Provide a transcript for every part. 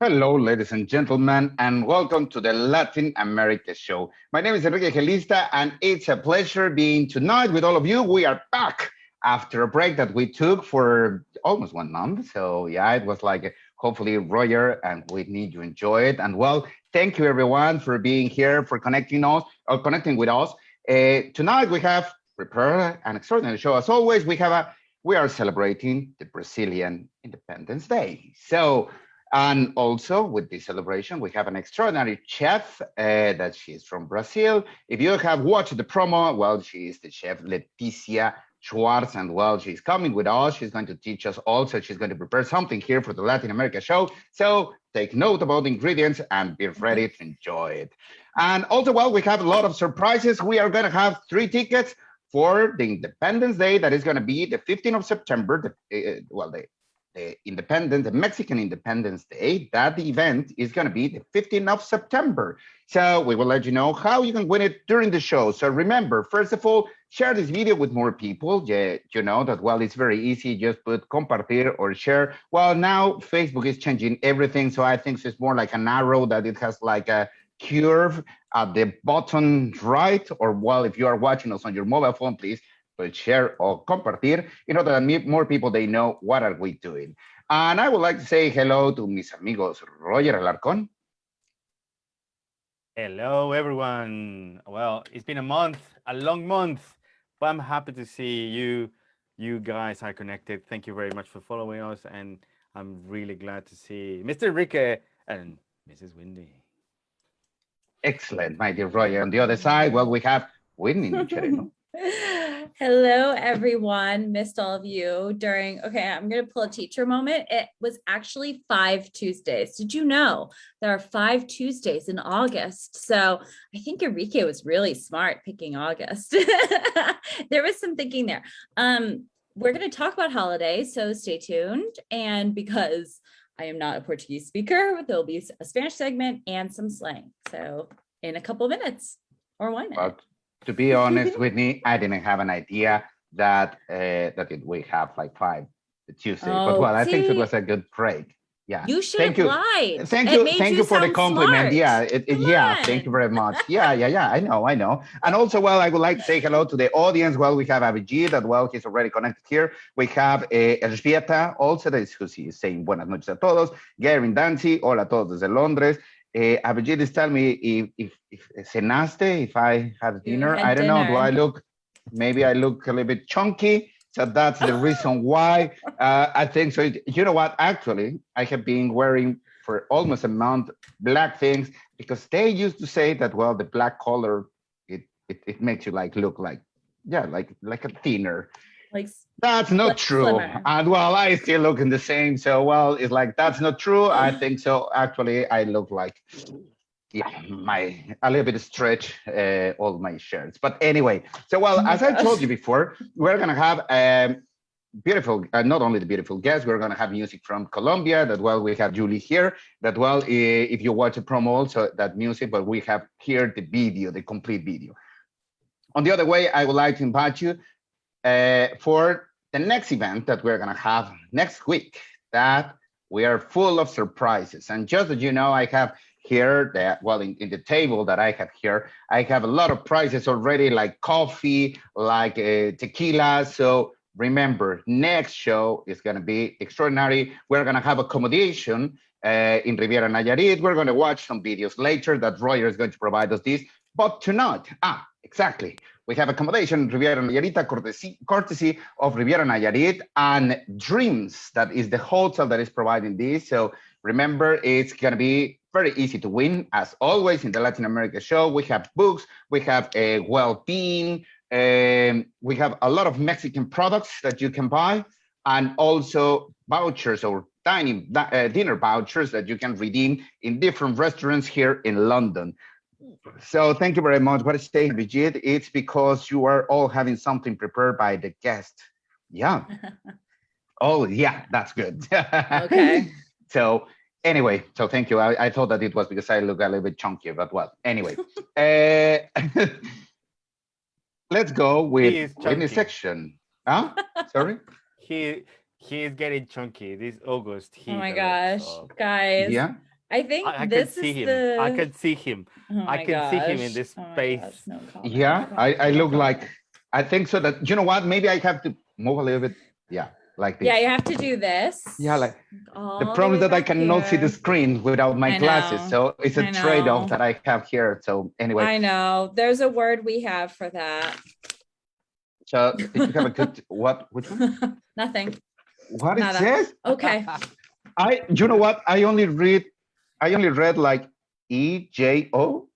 Hello, ladies and gentlemen, and welcome to the Latin America Show. My name is Enrique Gelista, and it's a pleasure being tonight with all of you. We are back after a break that we took for almost 1 month. So yeah, it was like, hopefully Roger and Whitney, you enjoy it. And well, thank you everyone for being here, for connecting with us. Tonight we have prepared an extraordinary show. As always, we are celebrating the Brazilian Independence Day. So, and also with this celebration, we have an extraordinary chef that she is from Brazil. If you have watched the promo, well, she is the chef Leticia Schwartz, and well, she's coming with us. She's going to teach us also. She's going to prepare something here for the Latin America show. So take note about the ingredients and be ready to enjoy it. And also, well, we have a lot of surprises. We are going to have 3 tickets for the Independence Day. That is going to be the 15th of September. The Mexican Independence Day. That event is going to be the 15th of September. So we will let you know how you can win it during the show. So remember, first of all, share this video with more people. Yeah, you know that, well, it's very easy. Just put compartir or share. Well, now Facebook is changing everything. So I think it's more like an arrow that it has like a curve at the bottom right. Or well, if you are watching us on your mobile phone, please but share or compartir, in order that more people, they know what are we doing. And I would like to say hello to mis amigos Roger Alarcon. Hello, everyone. Well, it's been a month, a long month, but I'm happy to see you. You guys are connected. Thank you very much for following us, and I'm really glad to see Mr. Enrique and Mrs. Whitney. Excellent, my dear Roger. On the other side, well, we have Whitney Nuchereno. Hello, everyone. Missed all of you during, okay, I'm going to pull a teacher moment. It was actually 5 Tuesdays. Did you know there are 5 Tuesdays in August? So I think Enrique was really smart picking August. There was some thinking there. We're going to talk about holidays, so stay tuned. And because I am not a Portuguese speaker, there'll be a Spanish segment and some slang. So in a couple minutes or 1 minute. But to be honest, Whitney, I didn't have an idea that we have like 5 Tuesdays. But well, I think it was a good break. Yeah. You should have lied. Thank you for the compliment. Smart. Yeah, thank you very much. Yeah. I know. And also, well, I would like to say hello to the audience. Well, we have Abhijit that, well, he's already connected here. We have Elžbieta also, that is who is saying buenas noches a todos. Gary Dancy, hola a todos desde Londres. Abhijit is telling me if cenaste, if I had dinner. I don't know. Maybe I look a little bit chunky. So that's the reason why I think so. You know what? Actually, I have been wearing for almost a month black things because they used to say that, well, the black color, it it makes you like look like, yeah, like a thinner. Like That's not true. slimmer. And well, I still look in the same. So well, it's like that's not true. I think so. Actually, I look like, yeah, my a little bit stretch all my shirts. But anyway, so well, Oh my as I told gosh. you before, we're gonna have beautiful, not only the beautiful guests, we're gonna have music from Colombia. That well, we have Julie here. That well, if you watch a promo, also that music, but we have here the video, the complete video. On the other way, I would like to invite you for the next event that we're going to have next week, that we are full of surprises. And just that you know, I have here that, well, in the table that I have here, I have a lot of prizes already, like coffee, like tequila. So remember, next show is going to be extraordinary. We're going to have accommodation in Riviera Nayarit. We're going to watch some videos later that Roger is going to provide us this. But tonight, exactly. We have accommodation in Riviera Nayarit, courtesy of Riviera Nayarit, and Dreams, that is the hotel that is providing this. So remember, it's going to be very easy to win. As always in the Latin America show, we have books, we have a well-being, we have a lot of Mexican products that you can buy, and also vouchers or dinner vouchers that you can redeem in different restaurants here in London. So thank you very much. What is saying, Brigitte? It's because you are all having something prepared by the guest. Yeah. Oh, yeah, that's good. Okay. So anyway, so thank you. I thought that it was because I look a little bit chunky, but well, anyway. Let's go with Whitney section. Huh? Sorry? He is getting chunky this August. Oh my gosh, guys. Yeah. I think I this can see is him. the. I can see him. Oh I my can see him in gosh. this Oh my space. gosh, no comment, Yeah, no comment, I no look comment. like, I think so that, you know what, maybe I have to move a little bit. Yeah, like this. Yeah, you have to do this. Yeah, like all the problem is way that I back cannot see the here. screen without my I glasses. know, So it's a I trade-off know. that I have here. So anyway, I know. There's a word we have for that. so did you have a good, what, which one? Nothing. What it Nada. says? Okay. You know what? I only read like EJO.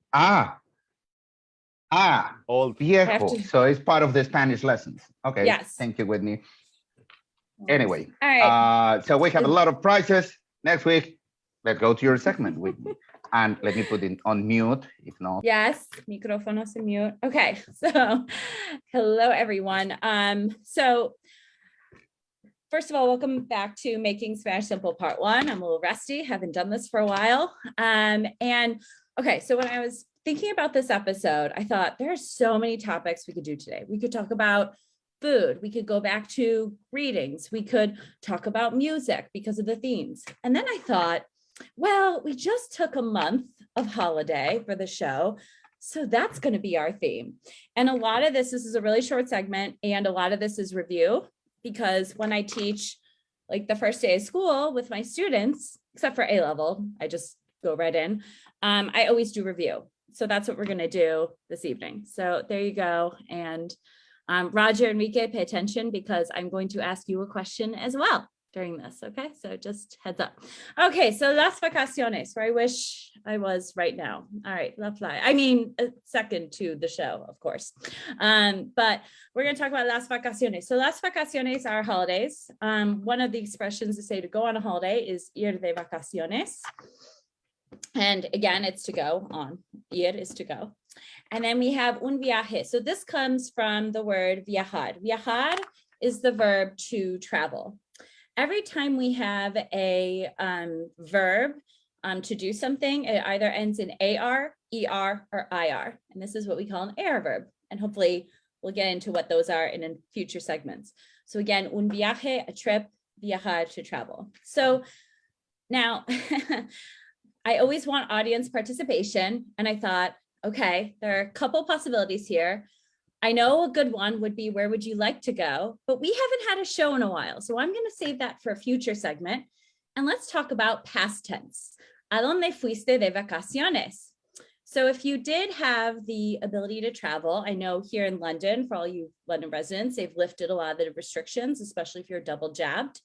Old. Viejo. So it's part of the Spanish lessons. Okay. Yes. Thank you, Whitney. Anyway, all right. so we have a lot of prizes next week. Let's go to your segment, Whitney. And let me put it on mute, if not. Yes, micrófonos en mute. Okay, so hello everyone. So first of all, welcome back to Making Spanish Simple Part 1. I'm a little rusty, haven't done this for a while. And okay, so when I was thinking about this episode, I thought there are so many topics we could do today. We could talk about food. We could go back to greetings. We could talk about music because of the themes. And then I thought, well, we just took a month of holiday for the show. So that's going to be our theme. And a lot of this is a really short segment. And a lot of this is review, because when I teach like the first day of school with my students, except for A level, I just go right in. I always do review. So that's what we're going to do this evening. So there you go. And Roger, Enrique, pay attention, because I'm going to ask you a question as well during this. Okay, so just heads up. Okay, so las vacaciones, where I wish I was right now. All right, la playa. I mean, second to the show, of course. But we're going to talk about las vacaciones. So las vacaciones are holidays. One of the expressions to say to go on a holiday is ir de vacaciones. And again, it's to go on. Ir is to go. And then we have un viaje. So this comes from the word viajar. Viajar is the verb to travel. Every time we have a verb to do something, it either ends in AR, ER, or IR. And this is what we call an AR verb. And hopefully we'll get into what those are in future segments. So again, un viaje, a trip, viajar, to travel. So now I always want audience participation. And I thought, okay, there are a couple possibilities here. I know a good one would be, where would you like to go? But we haven't had a show in a while. So I'm going to save that for a future segment. And let's talk about past tense. ¿A dónde fuiste de vacaciones? So if you did have the ability to travel, I know here in London, for all you London residents, they've lifted a lot of the restrictions, especially if you're double jabbed.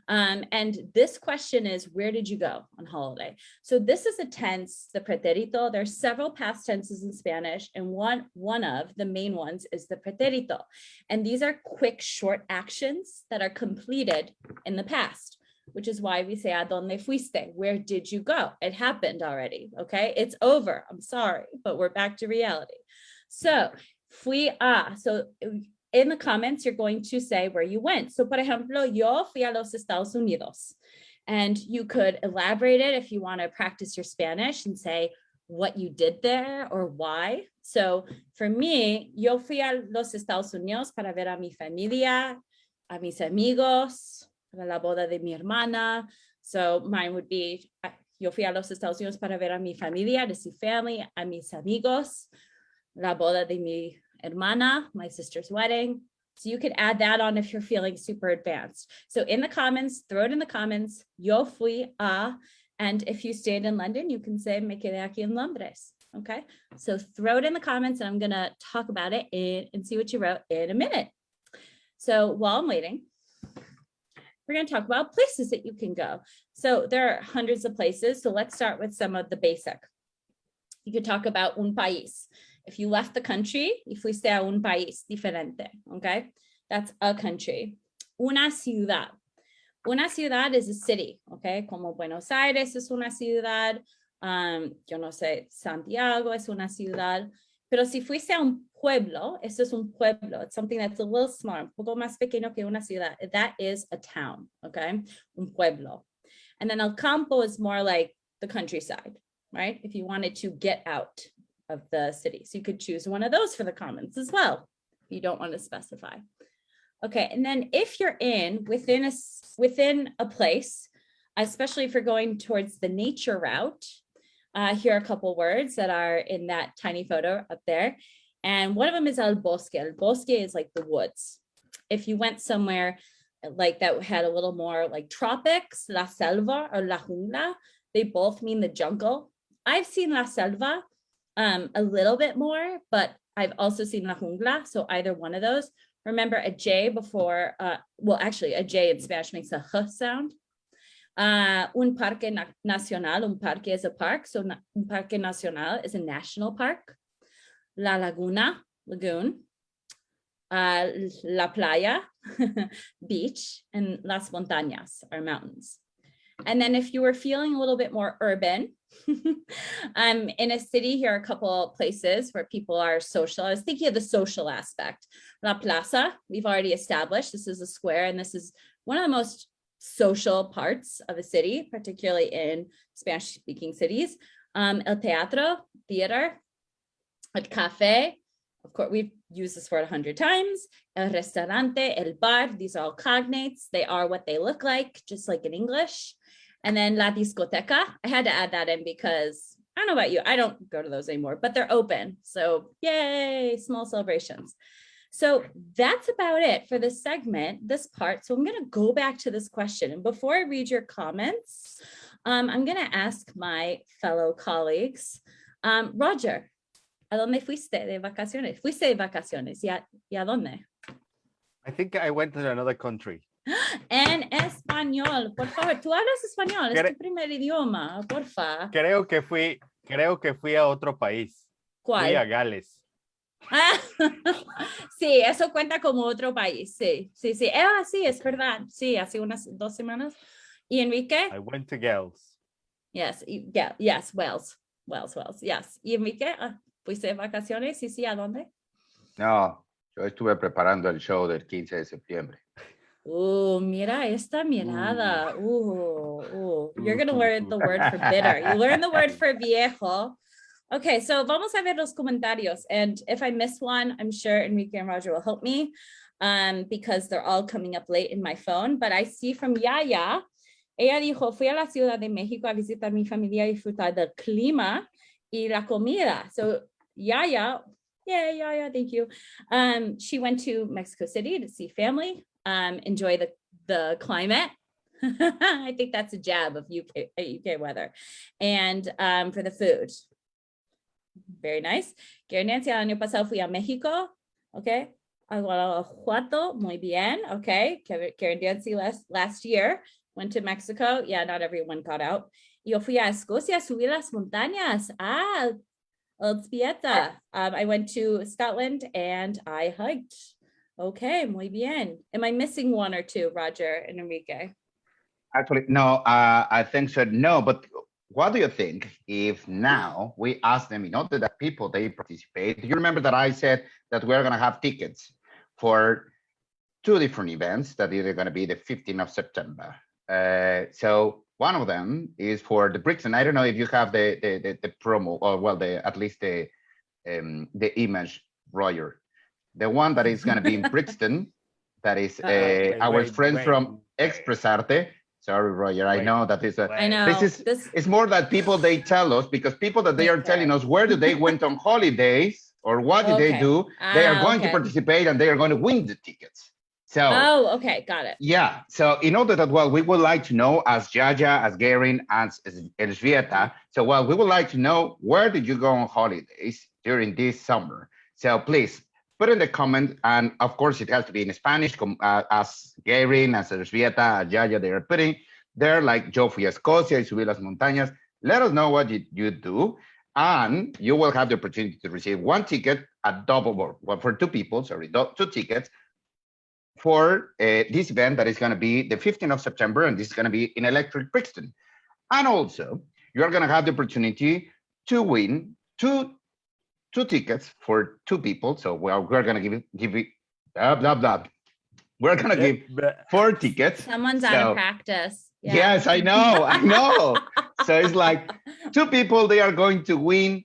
And this question is, where did you go on holiday? So this is a tense, the pretérito. There's several past tenses in Spanish, and one of the main ones is the pretérito. And these are quick, short actions that are completed in the past, which is why we say, ¿a dónde fuiste? Where did you go? It happened already, okay? It's over, I'm sorry, but we're back to reality. So, fui a, so in the comments, you're going to say where you went. So, por ejemplo, yo fui a los Estados Unidos. And you could elaborate it if you want to practice your Spanish and say what you did there or why. So, for me, yo fui a los Estados Unidos para ver a mi familia, a mis amigos, para la boda de mi hermana. So, mine would be, yo fui a los Estados Unidos para ver a mi familia, to see family, a mis amigos, la boda de mi hermana, my sister's wedding. So you could add that on if you're feeling super advanced. So in the comments, throw it in the comments, yo fui a, and if you stayed in London, you can say, me quedé aquí en Londres, okay? So throw it in the comments and I'm gonna talk about it and see what you wrote in a minute. So while I'm waiting, we're gonna talk about places that you can go. So there are hundreds of places. So let's start with some of the basic. You could talk about un país. If you left the country, y fuiste a un país diferente, okay? That's a country. Una ciudad. Una ciudad is a city, okay? Como Buenos Aires es una ciudad. Yo no sé, Santiago es una ciudad. Pero si fuiste a un pueblo, eso es un pueblo. It's something that's a little smaller, un poco más pequeño que una ciudad. That is a town, okay? Un pueblo. And then el campo is more like the countryside, right? If you wanted to get out of the city. So you could choose one of those for the comments as well, if you don't want to specify. Okay, and then if you're within a place, especially if you're going towards the nature route, here are a couple words that are in that tiny photo up there. And one of them is el bosque. El bosque is like the woods. If you went somewhere like that had a little more like tropics, la selva or la jungla, they both mean the jungle. I've seen la selva a little bit more, but I've also seen la jungla. So either one of those. Remember a J before, well, actually a J in Spanish makes a H sound. Un parque nacional, un parque is a park. So un parque nacional is a national park. La laguna, lagoon. La playa, beach, and las montañas are mountains. And then if you were feeling a little bit more urban, in a city, here are a couple places where people are social. I was thinking of the social aspect. La plaza, we've already established. This is a square, and this is one of the most social parts of a city, particularly in Spanish-speaking cities. El teatro, theater. El café, of course, we've used this word 100 times. El restaurante, el bar, these are all cognates. They are what they look like, just like in English. And then la discoteca, I had to add that in because I don't know about you, I don't go to those anymore, but they're open. So yay, small celebrations. So that's about it for this segment, this part. So I'm gonna go back to this question. And before I read your comments, I'm gonna ask my fellow colleagues, Roger, ¿a dónde fuiste de vacaciones? Fuiste de vacaciones, ¿y a dónde? I think I went to another country. En español, por favor, tú hablas español, es tu primer idioma, porfa. Creo que fui a otro país. ¿Cuál? Fui a Gales. Sí, eso cuenta como otro país, sí. Sí, es verdad, sí, hace unas 2 semanas. ¿Y Enrique? I went to Gales. Yes, yes, Wales, yes. ¿Y Enrique? ¿Fuiste de vacaciones? Sí, ¿a dónde? No, yo estuve preparando el show del 15 de septiembre. Mira esta mirada. You're going to learn the word for bitter. You learn the word for viejo. Okay, so vamos a ver los comentarios. And if I miss one, I'm sure Enrique and Roger will help me because they're all coming up late in my phone. But I see from Yaya, ella dijo, fui a la Ciudad de México a visitar a mi familia y disfrutar del clima y la comida. So Yaya, yeah, Yaya, thank you. She went to Mexico City to see family. Enjoy the climate. I think that's a jab of UK weather. And for the food. Very nice. Nancy, el año pasado fui a México. Okay. a Guanajuato, muy bien. Okay, Karen Dancy last year went to Mexico. Yeah, not everyone got out. Yo fui a Escocia, subí las montañas. Elzbieta. I went to Scotland and I hiked. Okay, muy bien. Am I missing one or two, Roger and Enrique? Actually, no, I think so. No, but what do you think if now we ask them, in order that people they participate? You remember that I said that we're going to have tickets for two different events that are going to be the 15th of September. So one of them is for the Brixton. I don't know if you have the promo or well, at least the image, Roger. The one that is going to be in Brixton, that is our friends from Express Arte. Sorry, Roger. I know that is I know. It's more that people they tell us because people that they are telling us where do they went on holidays or what did they do, they are going to participate and they are going to win the tickets. So okay, got it. Yeah. So in order that we would like to know as Jaja, as Garin, as Elzbieta. So we would like to know where did you go on holidays during this summer? So please put in the comment, and of course it has to be in Spanish, as Garin, as Elzbieta, as Jaja, they are putting there, like yo fui a Escocia y subí las montañas. Let us know what you do, and you will have the opportunity to receive one ticket, a double, for two people, two tickets for this event that is going to be the 15th of September, and this is going to be in Electric Brixton. And also, you're going to have the opportunity to win two tickets for two people. So we're going to give it We're going to give 4 tickets. Someone's out of practice. Yeah. Yes, I know. So it's like 2 people, they are going to win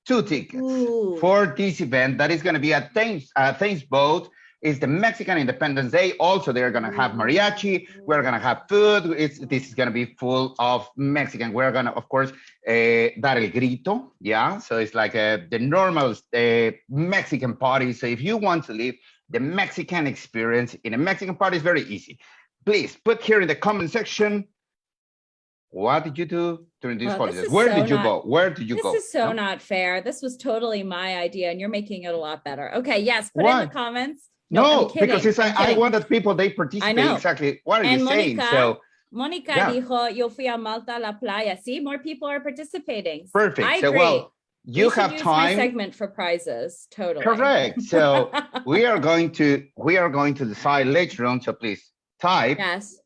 2 tickets for this event that is going to be at Thames Boat. It's the Mexican Independence Day. Also, they're going to have mariachi. We're going to have food. This is going to be full of Mexican. We're going to, of course, dar el grito. Yeah. So it's like the normal Mexican party. So if you want to live the Mexican experience in a Mexican party, it's very easy. Please put here in the comment section, what did you do during these holidays? Where did you go? Where did you go? This is so not fair. This was totally my idea, and you're making it a lot better. Okay, yes, put in the comments. No, because I want that people, they participate exactly. What are you saying? So Monica dijo, yo fui a Malta a la playa. See, more people are participating. Perfect. I agree. So, you have use time. My segment for prizes. Totally. Correct. So we are going to decide later on. So please type. Yes.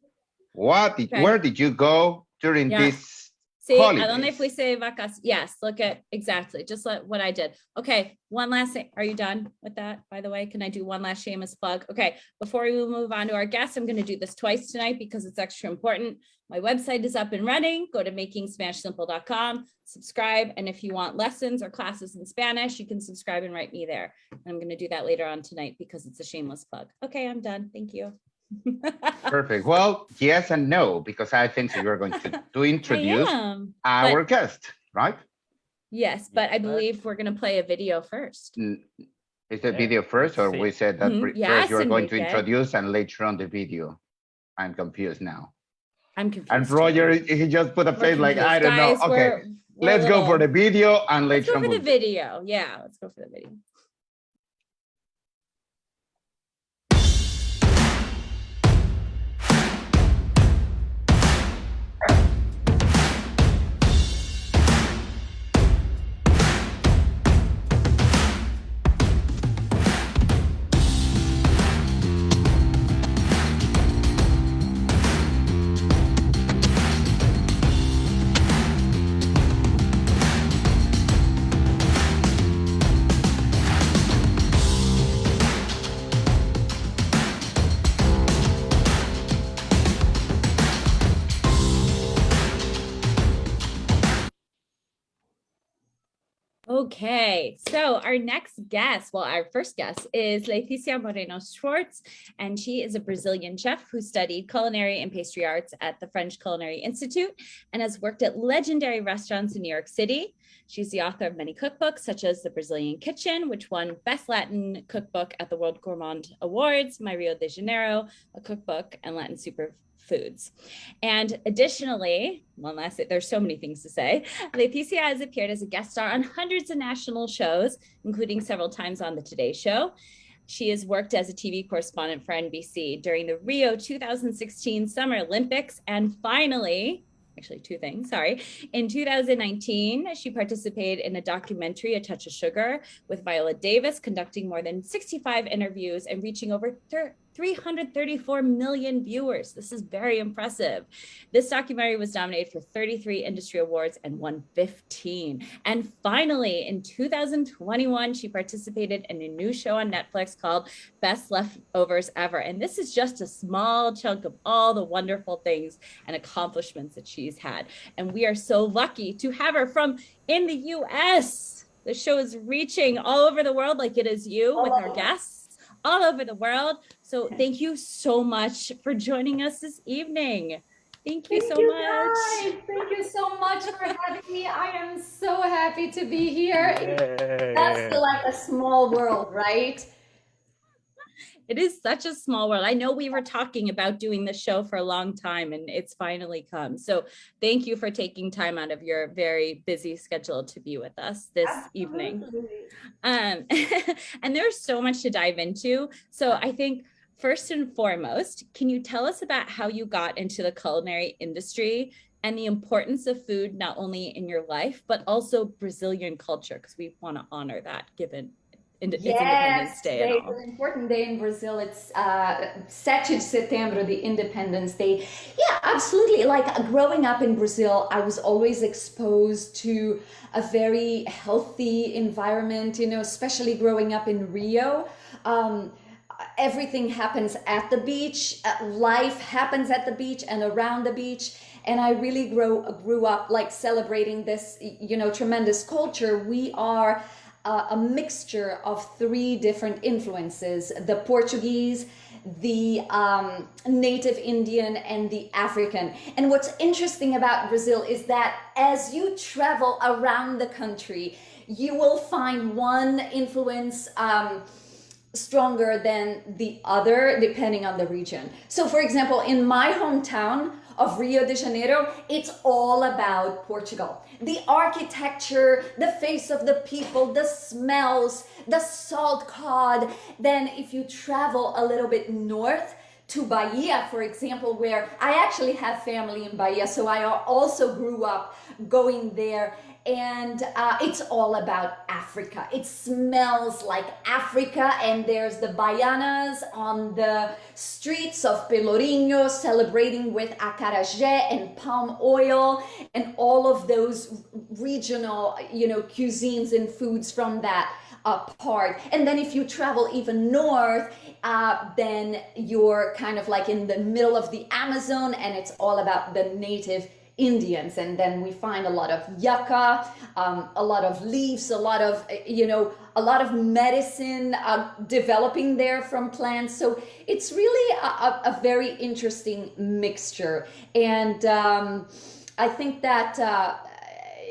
Where did you go during this See, holidays? ¿a dónde fuiste de vacaciones? Yes, look at exactly just what I did. Okay, one last thing. Are you done with that? By the way, can I do one last shameless plug? Okay, before we move on to our guests, I'm going to do this twice tonight because it's extra important. My website is up and running. Go to makingspanishsimple.com, subscribe, and if you want lessons or classes in Spanish, you can subscribe and write me there. I'm going to do that later on tonight because it's a shameless plug. Okay, I'm done. Thank you. Perfect. Well, yes and no, because I think you're going to introduce our guest, right? Yes, but I believe we're going to play a video first. Is the video first, or we said that first you're going to introduce and later on the video? I'm confused now. I'm confused. And Roger, he just put a face like, I don't know. Okay, let's go for the video and later on. Let's go for the video. Yeah, let's go for the video. Okay, so our next guest, well, our first guest is Leticia Moreno Schwartz, and she is a Brazilian chef who studied culinary and pastry arts at the French Culinary Institute and has worked at legendary restaurants in New York City. She's the author of many cookbooks, such as The Brazilian Kitchen, which won Best Latin Cookbook at the World Gourmand Awards, My Rio de Janeiro, a cookbook, and Latin Superfoods. And additionally, one last thing, there's so many things to say. Leticia has appeared as a guest star on hundreds of national shows, including several times on the Today Show. She has worked as a TV correspondent for NBC during the Rio 2016 Summer Olympics. And finally, actually two things, sorry. In 2019, she participated in a documentary, A Touch of Sugar, with Viola Davis, conducting more than 65 interviews and reaching over 334 million viewers. This is very impressive. This documentary was nominated for 33 industry awards and won 15. And finally, in 2021, she participated in a new show on Netflix called Best Leftovers Ever. And this is just a small chunk of all the wonderful things and accomplishments that she's had. And we are so lucky to have her from in the US. The show is reaching all over the world like it is you with our guests all over the world. So thank you so much for joining us this evening. Thank you so much. Guys. Thank you so much for having me. I am so happy to be here. That's like a small world, right? It is such a small world. I know we were talking about doing the show for a long time and it's finally come. So thank you for taking time out of your very busy schedule to be with us this evening. And there's so much to dive into. So I think first and foremost, can you tell us about how you got into the culinary industry and the importance of food, not only in your life, but also Brazilian culture, because we want to honor that given it's Independence Day. It's an important day in Brazil. It's 7 de Setembro, the Independence Day. Yeah, absolutely. Like growing up in Brazil, I was always exposed to a very healthy environment, you know, especially growing up in Rio. Everything happens at the beach. Life happens at the beach and around the beach. And I really grew up like celebrating this, you know, tremendous culture. We are a mixture of 3 different influences: the Portuguese, the native Indian, and the African. And what's interesting about Brazil is that as you travel around the country, you will find one influence stronger than the other depending on the region. So for example, in my hometown of Rio de Janeiro, it's all about Portugal. The architecture, the face of the people, the smells, the salt cod. Then if you travel a little bit north to Bahia, for example, where I actually have family in Bahia, so I also grew up going there. And it's all about Africa. It smells like Africa, and there's the baianas on the streets of Pelourinho celebrating with acarajé and palm oil and all of those regional, you know, cuisines and foods from that part. And then if you travel even north, then you're kind of like in the middle of the Amazon, and it's all about the native Indians. And then we find a lot of yucca, a lot of leaves, a lot of, you know, a lot of medicine developing there from plants. So it's really a very interesting mixture. And I think that,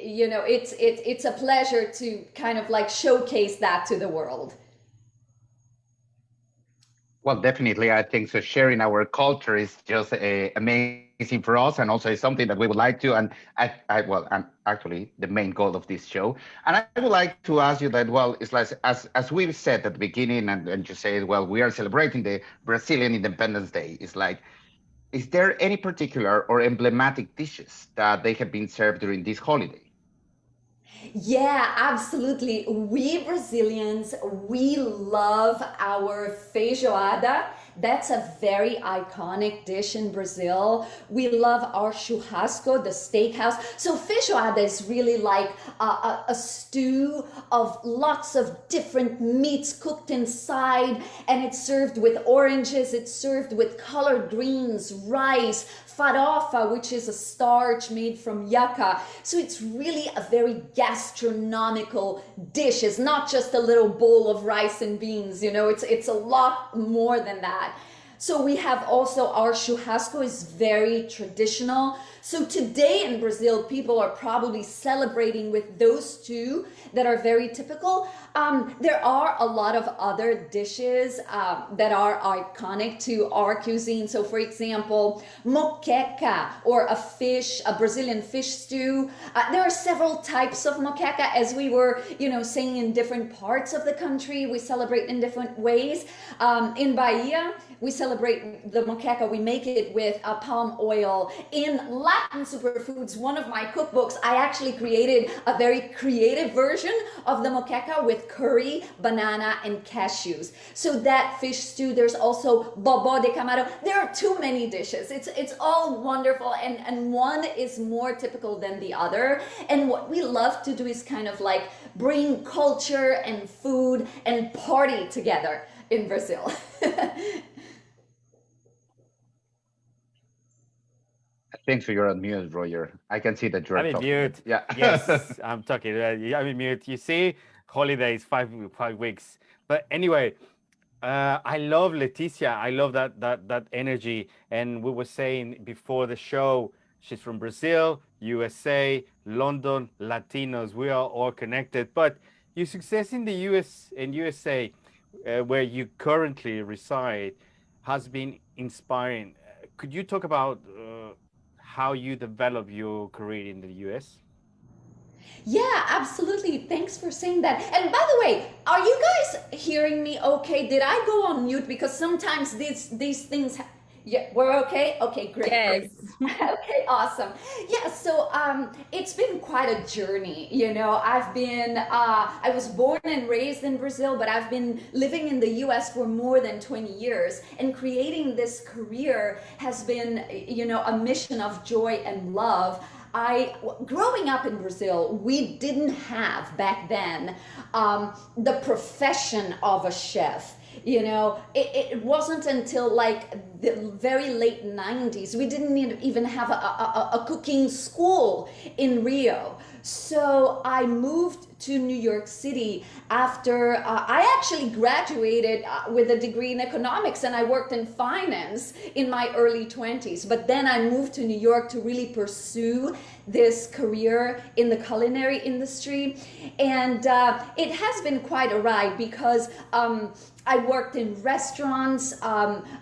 you know, it's a pleasure to kind of like showcase that to the world. Well, definitely, I think so. Sharing our culture is just amazing for us, and also is something that we would like to. And and actually, the main goal of this show. And I would like to ask you that. Well, it's like as we've said at the beginning, and you say, well, we are celebrating the Brazilian Independence Day. It's like, is there any particular or emblematic dishes that they have been served during this holiday? Yeah, absolutely. We Brazilians, we love our feijoada. That's a very iconic dish in Brazil. We love our churrasco, the steakhouse. So feijoada is really like a stew of lots of different meats cooked inside, and it's served with oranges, it's served with collard greens, rice, farofa, which is a starch made from yucca. So it's really a very gastronomical dish. It's not just a little bowl of rice and beans, you know, it's a lot more than that. So we have also our churrasco is very traditional. So today in Brazil, people are probably celebrating with those two that are very typical. There are a lot of other dishes that are iconic to our cuisine. So for example, moqueca, or a Brazilian fish stew. There are several types of moqueca, as we were, saying, in different parts of the country. We celebrate in different ways. In Bahia, we celebrate the moqueca. We make it with palm oil. In Latin superfoods, one of my cookbooks, I actually created a very creative version of the moqueca with curry, banana, and cashews. So that fish stew, there's also bobo de camarão. There are too many dishes. It's all wonderful, and one is more typical than the other. And what we love to do is kind of like bring culture and food and party together in Brazil. Thanks for your unmute, Roger. I can see that you're I'm in talking. mute. Yeah. Yes, I'm talking. I'm in mute. You see, holidays, 5 weeks. But anyway, I love Leticia. I love that energy. And we were saying before the show, she's from Brazil, USA, London, Latinos. We are all connected. But your success in the USA, where you currently reside, has been inspiring. Could you talk about how you develop your career in the US? Yeah, absolutely. Thanks for saying that. And by the way, are you guys hearing me okay? Did I go on mute? Because sometimes these things. Yeah, we're okay? Okay, great. Yes. Great. Okay, awesome. Yeah, so it's been quite a journey. I was born and raised in Brazil, but I've been living in the US for more than 20 years. And creating this career has been, a mission of joy and love. Growing up in Brazil, we didn't have back then the profession of a chef. It wasn't until like the very late 90s. We didn't even have a cooking school in Rio. So I moved to New York City after I actually graduated with a degree in economics, and I worked in finance in my early 20s. But then I moved to New York to really pursue this career in the culinary industry. And it has been quite a ride because I worked in restaurants,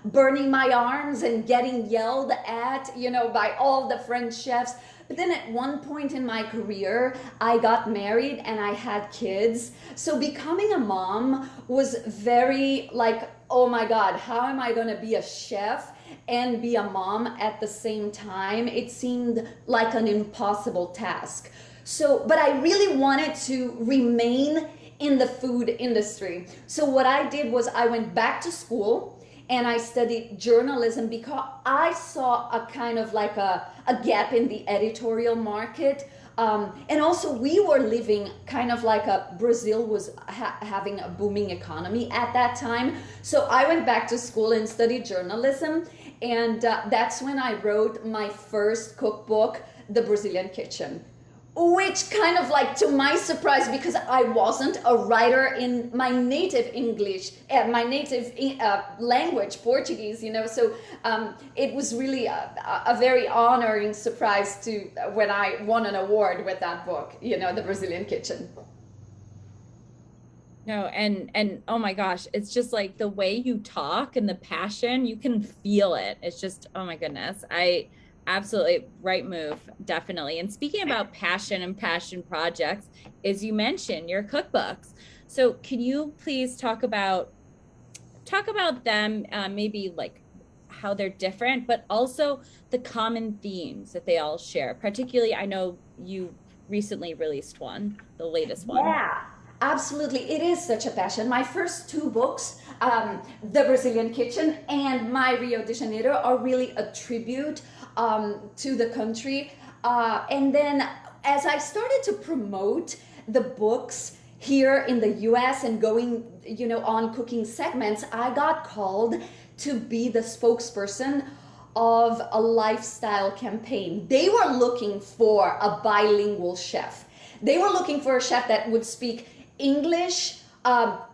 burning my arms and getting yelled at, by all the French chefs. But then at one point in my career, I got married and I had kids. So becoming a mom was very like, oh my God, how am I going to be a chef and be a mom at the same time? It seemed like an impossible task. But I really wanted to remain in the food industry. So what I did was I went back to school and I studied journalism because I saw a kind of like a gap in the editorial market. And also we were living kind of like Brazil was having a booming economy at that time. So I went back to school and studied journalism. And that's when I wrote my first cookbook, The Brazilian Kitchen. Which kind of like, to my surprise, because I wasn't a writer in my native English, my native language, Portuguese, so it was really a very honoring surprise when I won an award with that book, The Brazilian Kitchen. No, and oh my gosh, it's just like the way you talk and the passion, you can feel it. It's just, oh my goodness. Absolutely, right move, definitely. And speaking about passion and passion projects, as you mentioned, your cookbooks. So can you please talk about them, maybe like how they're different, but also the common themes that they all share? Particularly, I know you recently released one, the latest one. Yeah. Absolutely, it is such a passion. My first two books, The Brazilian Kitchen and My Rio de Janeiro, are really a tribute to the country. And then as I started to promote the books here in the US and going, on cooking segments, I got called to be the spokesperson of a lifestyle campaign. They were looking for a bilingual chef. They were looking for a chef that would speak English,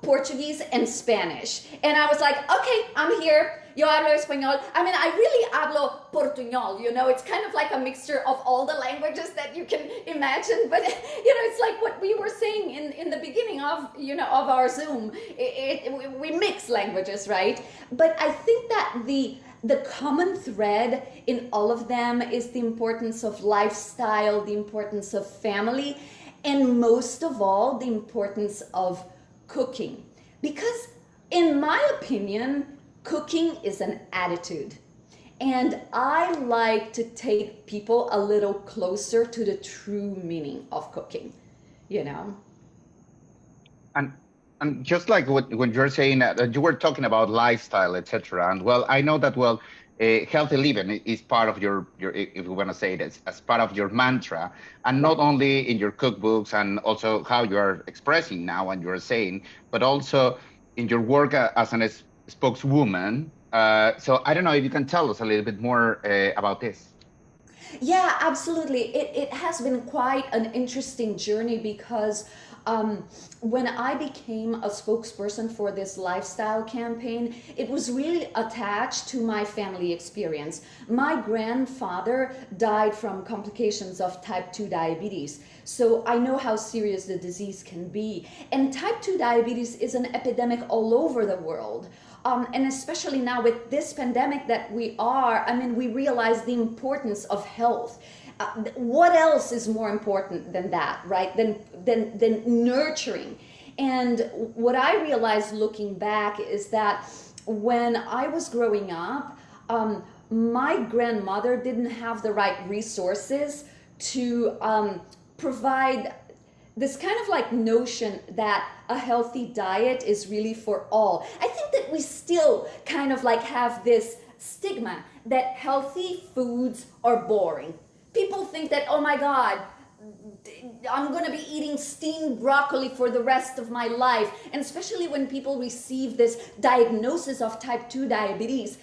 Portuguese and Spanish. And I was like, okay, I'm here. Yo hablo español. I mean, I really hablo portuñol, you know, it's kind of like a mixture of all the languages that you can imagine. But, you know, it's like what we were saying in the beginning of, you know, of our Zoom. We mix languages, right? But I think that the common thread in all of them is the importance of lifestyle, the importance of family, and most of all, the importance of cooking. Because in my opinion, cooking is an attitude. And I like to take people a little closer to the true meaning of cooking, you know? And just like when you're saying that you were talking about lifestyle, etc. And well, I know that healthy living is part of your if you want to say it as part of your mantra, and not only in your cookbooks and also how you are expressing now and you're saying, but also in your work as an spokeswoman. So I don't know if you can tell us a little bit more about this. Yeah, absolutely. It has been quite an interesting journey because when I became a spokesperson for this lifestyle campaign, it was really attached to my family experience. My grandfather died from complications of type 2 diabetes. So I know how serious the disease can be. And type 2 diabetes is an epidemic all over the world. And especially now with this pandemic that we we realize the importance of health. What else is more important than that, right? Than nurturing. And what I realized looking back is that when I was growing up, my grandmother didn't have the right resources to provide this kind of like notion that a healthy diet is really for all. I think that we still kind of like have this stigma that healthy foods are boring. People think that, oh my God, I'm gonna be eating steamed broccoli for the rest of my life. And especially when people receive this diagnosis of type 2 diabetes,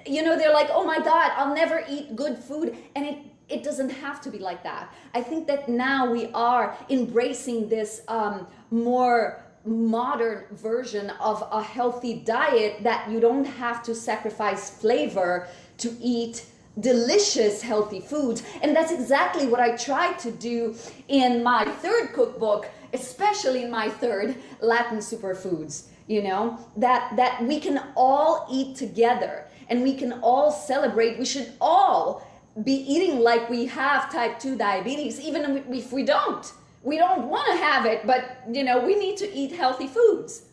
you know, they're like, oh my God, I'll never eat good food. And it doesn't have to be like that. I think that now we are embracing this more modern version of a healthy diet, that you don't have to sacrifice flavor to eat delicious healthy foods. And that's exactly what I tried to do in my third cookbook, especially in my third, Latin Superfoods, you know, that we can all eat together and we can all celebrate. We should all be eating like we have type 2 diabetes, even if we don't want to have it, but you know, we need to eat healthy foods.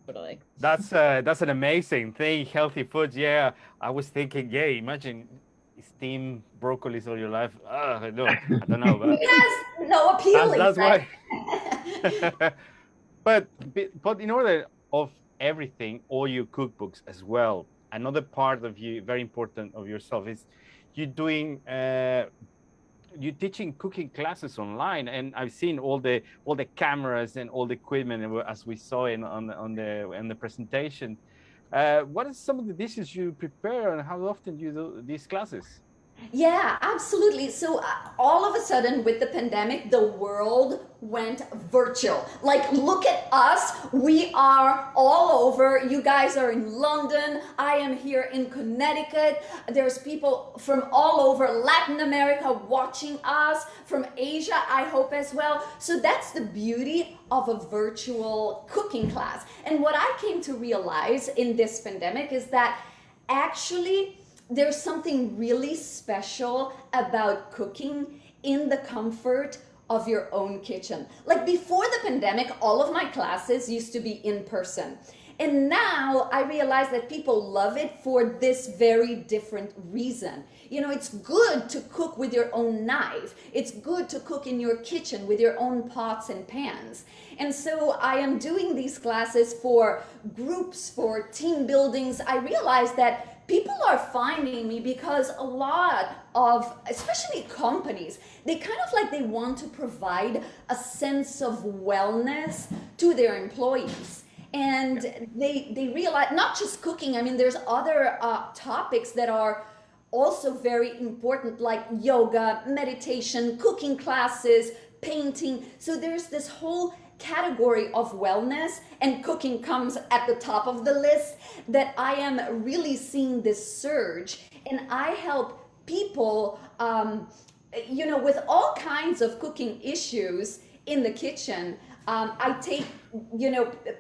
Totally. That's an amazing thing. Healthy foods. Yeah, I was thinking. Yeah, imagine steamed broccolis all your life. No, I don't know. But it has no appeal. That's why. but in order of everything, all your cookbooks as well. Another part of you, very important of yourself, is you doing you're teaching cooking classes online, and I've seen all the cameras and all the equipment as we saw on the presentation. What are some of the dishes you prepare, and how often you do these classes? Yeah, absolutely. So all of a sudden with the pandemic, the world went virtual. Like, look at us. We are all over. You guys are in London. I am here in Connecticut. There's people from all over Latin America watching us, from Asia, I hope as well. So that's the beauty of a virtual cooking class. And what I came to realize in this pandemic is that actually there's something really special about cooking in the comfort of your own kitchen. Like, before the pandemic, all of my classes used to be in person. And now I realize that people love it for this very different reason. You know, it's good to cook with your own knife. It's good to cook in your kitchen with your own pots and pans. And so I am doing these classes for groups, for team buildings. I realize that people are finding me because a lot of, especially companies, they kind of like, they want to provide a sense of wellness to their employees. And they realize, not just cooking, I mean, there's other topics that are also very important, like yoga, meditation, cooking classes, painting. So there's this whole category of wellness, and cooking comes at the top of the list, that I am really seeing this surge. And I help people, with all kinds of cooking issues in the kitchen. I take,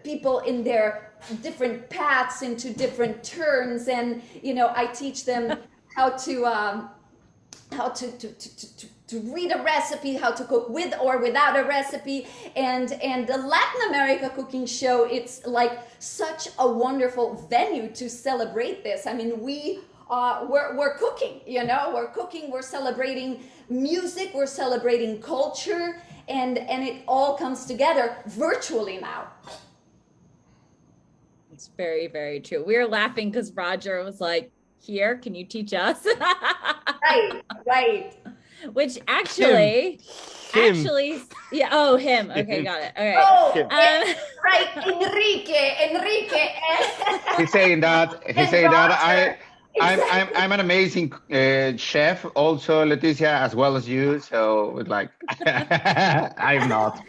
people in their different paths into different turns, and, I teach them how to read a recipe, how to cook with or without a recipe. And the Latin America cooking show, it's like such a wonderful venue to celebrate this. I mean, we're cooking, we're cooking, we're celebrating music, we're celebrating culture, and it all comes together virtually now. It's very, very true. We were laughing because Roger was like, here, can you teach us? Right. Which actually, Him. yeah. Oh, him. Okay, got it. All right. Oh, Him. right, Enrique. He's saying that. I'm an amazing chef, also Leticia, as well as you. So it's like, I'm not.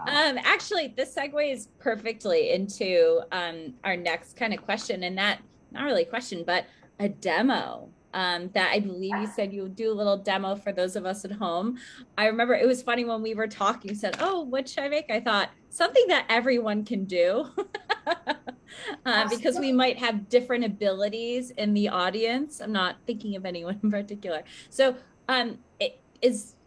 Actually, this segues perfectly into our next kind of question, and that, not really a question, but a demo. That I believe you said you would do a little demo for those of us at home. I remember it was funny when we were talking, you said, oh, what should I make? I thought something that everyone can do. Because we might have different abilities in the audience. I'm not thinking of anyone in particular. So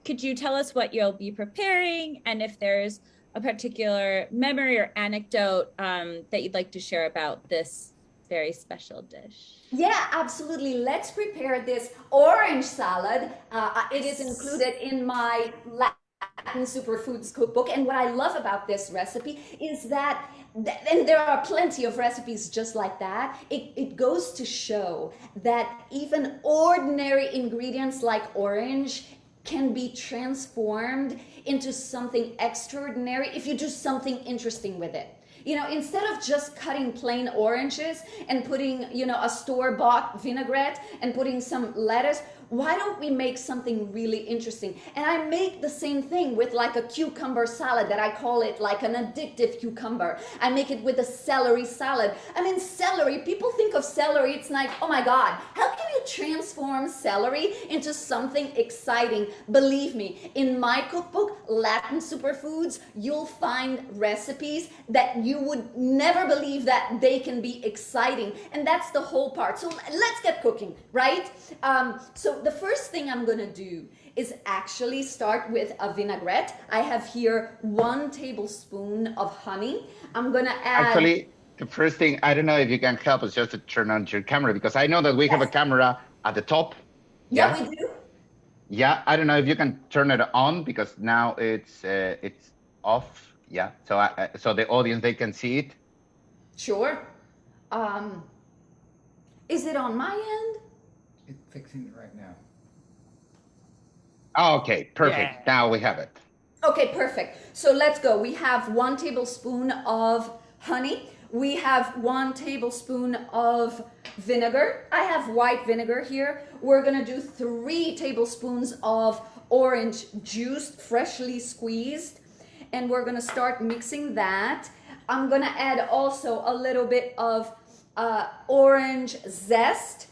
could you tell us what you'll be preparing, and if there's a particular memory or anecdote that you'd like to share about this very special dish? Yeah, absolutely. Let's prepare this orange salad. It is included in my Latin Superfoods cookbook. And what I love about this recipe is that, and there are plenty of recipes just like that, it goes to show that even ordinary ingredients like orange can be transformed into something extraordinary if you do something interesting with it. Instead of just cutting plain oranges and putting, a store-bought vinaigrette and putting some lettuce, why don't we make something really interesting? And I make the same thing with like a cucumber salad that I call it like an addictive cucumber. I make it with a celery salad. I mean, celery, people think of celery, it's like, oh my God, how can you transform celery into something exciting? Believe me, in my cookbook, Latin Superfoods, you'll find recipes that you would never believe that they can be exciting. And that's the whole part. So let's get cooking, right? So the first thing I'm gonna do is actually start with a vinaigrette. I have here 1 tablespoon of honey. I'm gonna add... Actually, the first thing, I don't know if you can help us just to turn on your camera, because I know that we have a camera at the top. Yeah, we do. Yeah, I don't know if you can turn it on, because now it's off. Yeah, so so the audience, they can see it. Sure. Is it on my end? It's fixing it right now. Okay, perfect. Yeah. Now we have it. Okay, perfect. So let's go. We have 1 tablespoon of honey. We have 1 tablespoon of vinegar. I have white vinegar here. We're gonna do 3 tablespoons of orange juice, freshly squeezed. And we're gonna start mixing that. I'm gonna add also a little bit of orange zest.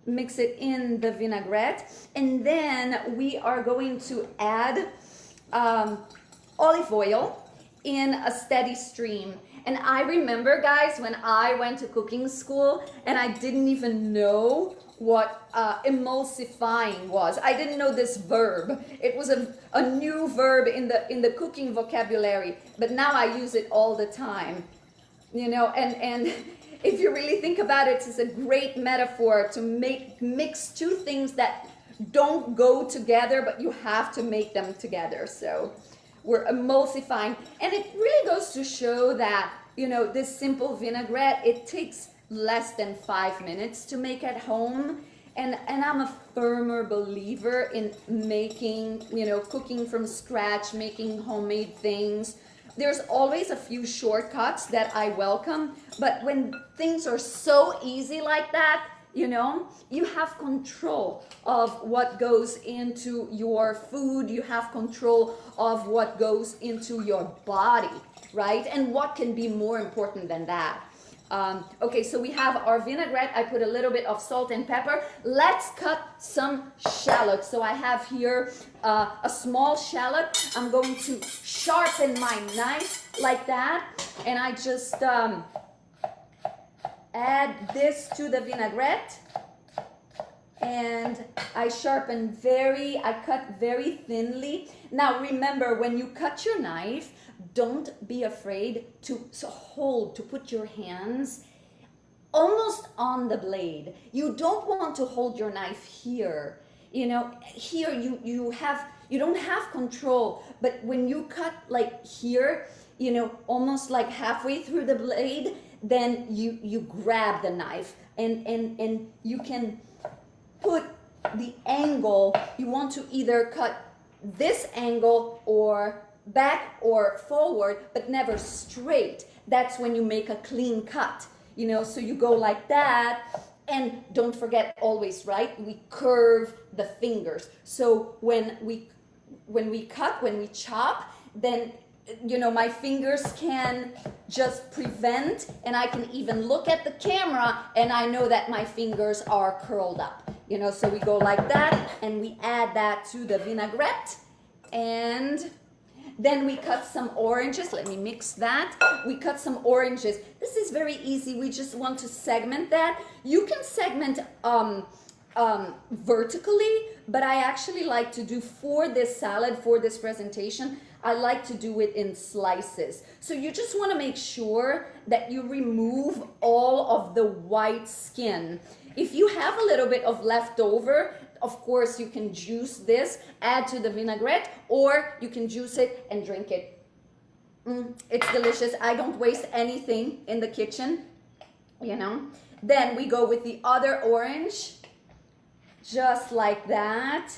Mix it in the vinaigrette, and then we are going to add olive oil in a steady stream. And I remember, guys, when I went to cooking school and I didn't even know what emulsifying was. I didn't know this verb. It was a new verb in the cooking vocabulary, but now I use it all the time. And if you really think about it, it's a great metaphor to mix 2 things that don't go together, but you have to make them together. So we're emulsifying. And it really goes to show that, this simple vinaigrette, it takes less than 5 minutes to make at home. And I'm a firmer believer in making, cooking from scratch, making homemade things. There's always a few shortcuts that I welcome, but when things are so easy like that, you know, you have control of what goes into your food, you have control of what goes into your body, right? And what can be more important than that? Okay, so we have our vinaigrette. I put a little bit of salt and pepper. Let's cut some shallots. So I have here a small shallot. I'm going to sharpen my knife like that, and I just add this to the vinaigrette, and I cut very thinly. Now remember, when you cut your knife, don't be afraid to put your hands almost on the blade. You don't want to hold your knife here. You know, here you don't have control, but when you cut like here, you know, almost like halfway through the blade, then you grab the knife and you can put the angle. You want to either cut this angle or back or forward, but never straight. That's when you make a clean cut, you know. So you go like that, and don't forget always, right, we curve the fingers. So when we chop, then, you know, my fingers can just prevent, and I can even look at the camera and I know that my fingers are curled up, you know. So we go like that, and we add that to the vinaigrette, and then we cut some oranges. Let me mix that. We cut some oranges. This is very easy. We just want to segment that. You can segment vertically, but I actually like to do, for this salad, for this presentation, I like to do it in slices. So you just want to make sure that you remove all of the white skin. If you have a little bit of leftover, of course you can juice this, add to the vinaigrette, or you can juice it and drink it. It's delicious. I don't waste anything in the kitchen, you know. Then we go with the other orange, just like that.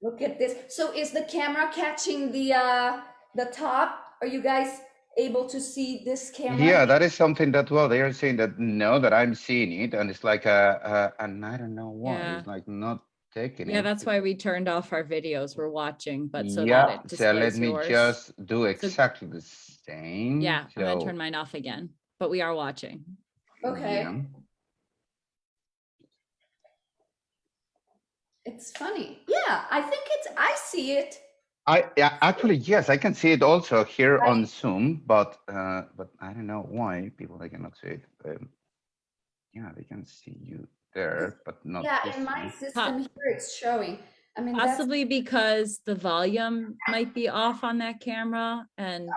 Look at this. So is the camera catching the top? Are you guys able to see this camera? Yeah, that is something that, well, they are saying that no, that I'm seeing it, and it's like and I don't know why Yeah. it's like not taking it. Yeah, that's why we turned off our videos. We're watching, but so Yeah, that it so let displays me yours. just do exactly the same. Yeah, I'm gonna So, turn mine off again, but we are watching. Okay. yeah. It's funny. Yeah, I see it. Yeah, actually, yes, I can see it also here on Zoom, but I don't know why people, they cannot see it. Yeah, they can see you there, but not Yeah, this in my one. system here it's showing. I mean, Possibly because the volume might be off on that camera, and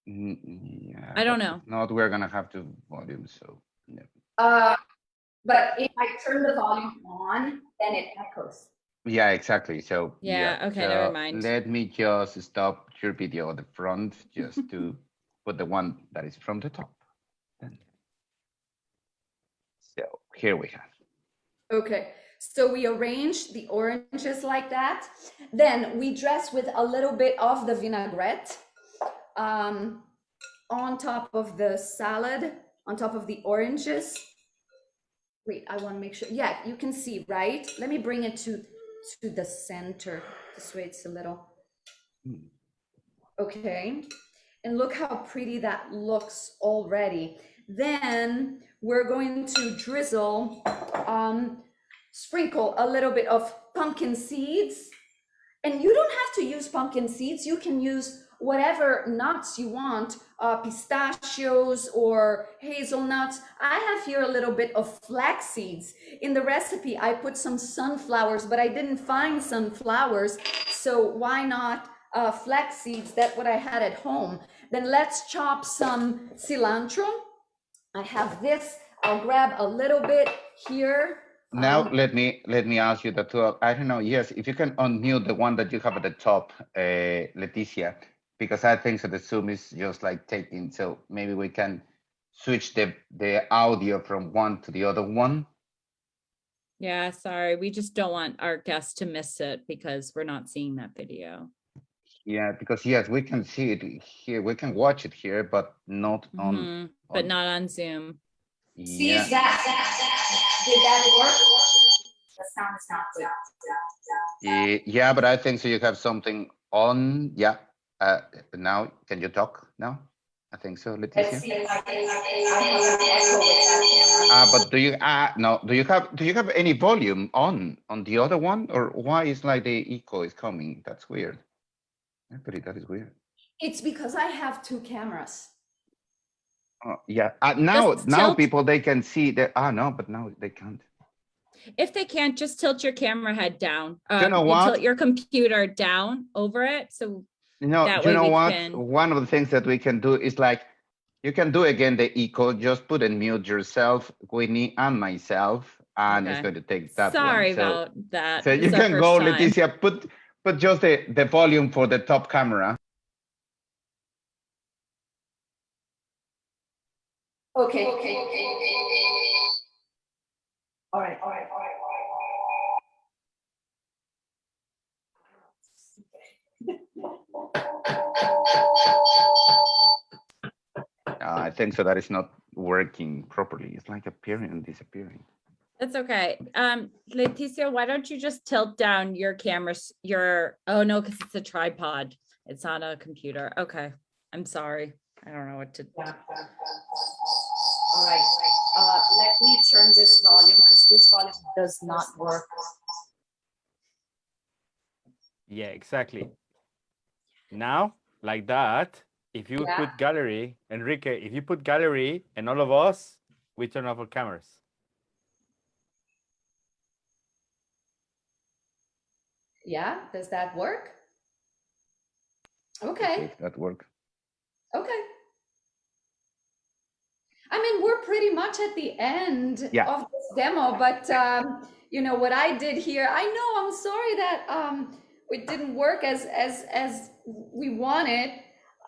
Yeah, I don't but know. if not, we're gonna have to volume, so yeah. But if I turn the volume on, then it echoes. Yeah, exactly. So Yeah, okay, so never mind. let me just stop your video at the front just to put the one that is from the top. Then. So here we have. Okay, so we arrange the oranges like that. Then we dress with a little bit of the vinaigrette on top of the salad, on top of the oranges. Wait, I want to make sure. Yeah, you can see, right? Let me bring it to the center. This way it's a little. Okay, and look how pretty that looks already. Then we're going to drizzle, sprinkle a little bit of pumpkin seeds. And you don't have to use pumpkin seeds. You can use whatever nuts you want, pistachios or hazelnuts. I have here a little bit of flax seeds. In the recipe, I put some sunflowers, but I didn't find sunflowers. So why not flax seeds? That's what I had at home. Then let's chop some cilantro. I have this. I'll grab a little bit here. Now let me ask you that too. I don't know. Yes, if you can unmute the one that you have at the top, Leticia, because I think so the Zoom is just like taking. So maybe we can switch the audio from one to the other one. Yeah, sorry. We just don't want our guests to miss it because we're not seeing that video. Yeah, because yes, we can see it here. We can watch it here, but not on. But not on Zoom. See Yeah. if that did that work? The sound is not good. Yeah, but I think so. You have something on. Yeah. Now, can you talk now? I think so, Let's Leticia. see if I have an echo with that camera. But do you no? Do you have any volume on the other one, or why is like the echo is coming? That's weird. Actually, that is weird. It's because I have two cameras. Yeah. Now Just tilt. people they can see that. No, but now they can't. If they can't, just tilt your camera head down. You know You what? tilt your computer down over it. So that You way know we what? can. One of the things that we can do is like, you can do again the echo, just put and mute yourself, Whitney and myself, and it's Okay. going to take that Sorry one. So, about that. so This you is our can go, first time. Leticia, put just the volume for the top camera. Okay. All right. I think so that is not working properly. It's like appearing and disappearing. That's okay. Leticia, why don't you just tilt down your camera? Oh no, because it's a tripod. It's not a computer. Okay. I'm sorry. I don't know what to. Yeah. All right. Let me turn this volume because this volume does not work. Yeah, exactly. Now, like that, if you put gallery, Enrique, if you put gallery and all of us, we turn off our cameras. Yeah, does that work? Okay. If that works. Okay. I mean, we're pretty much at the end of this demo, but you know what I did here. I know, I'm sorry that it didn't work as we wanted.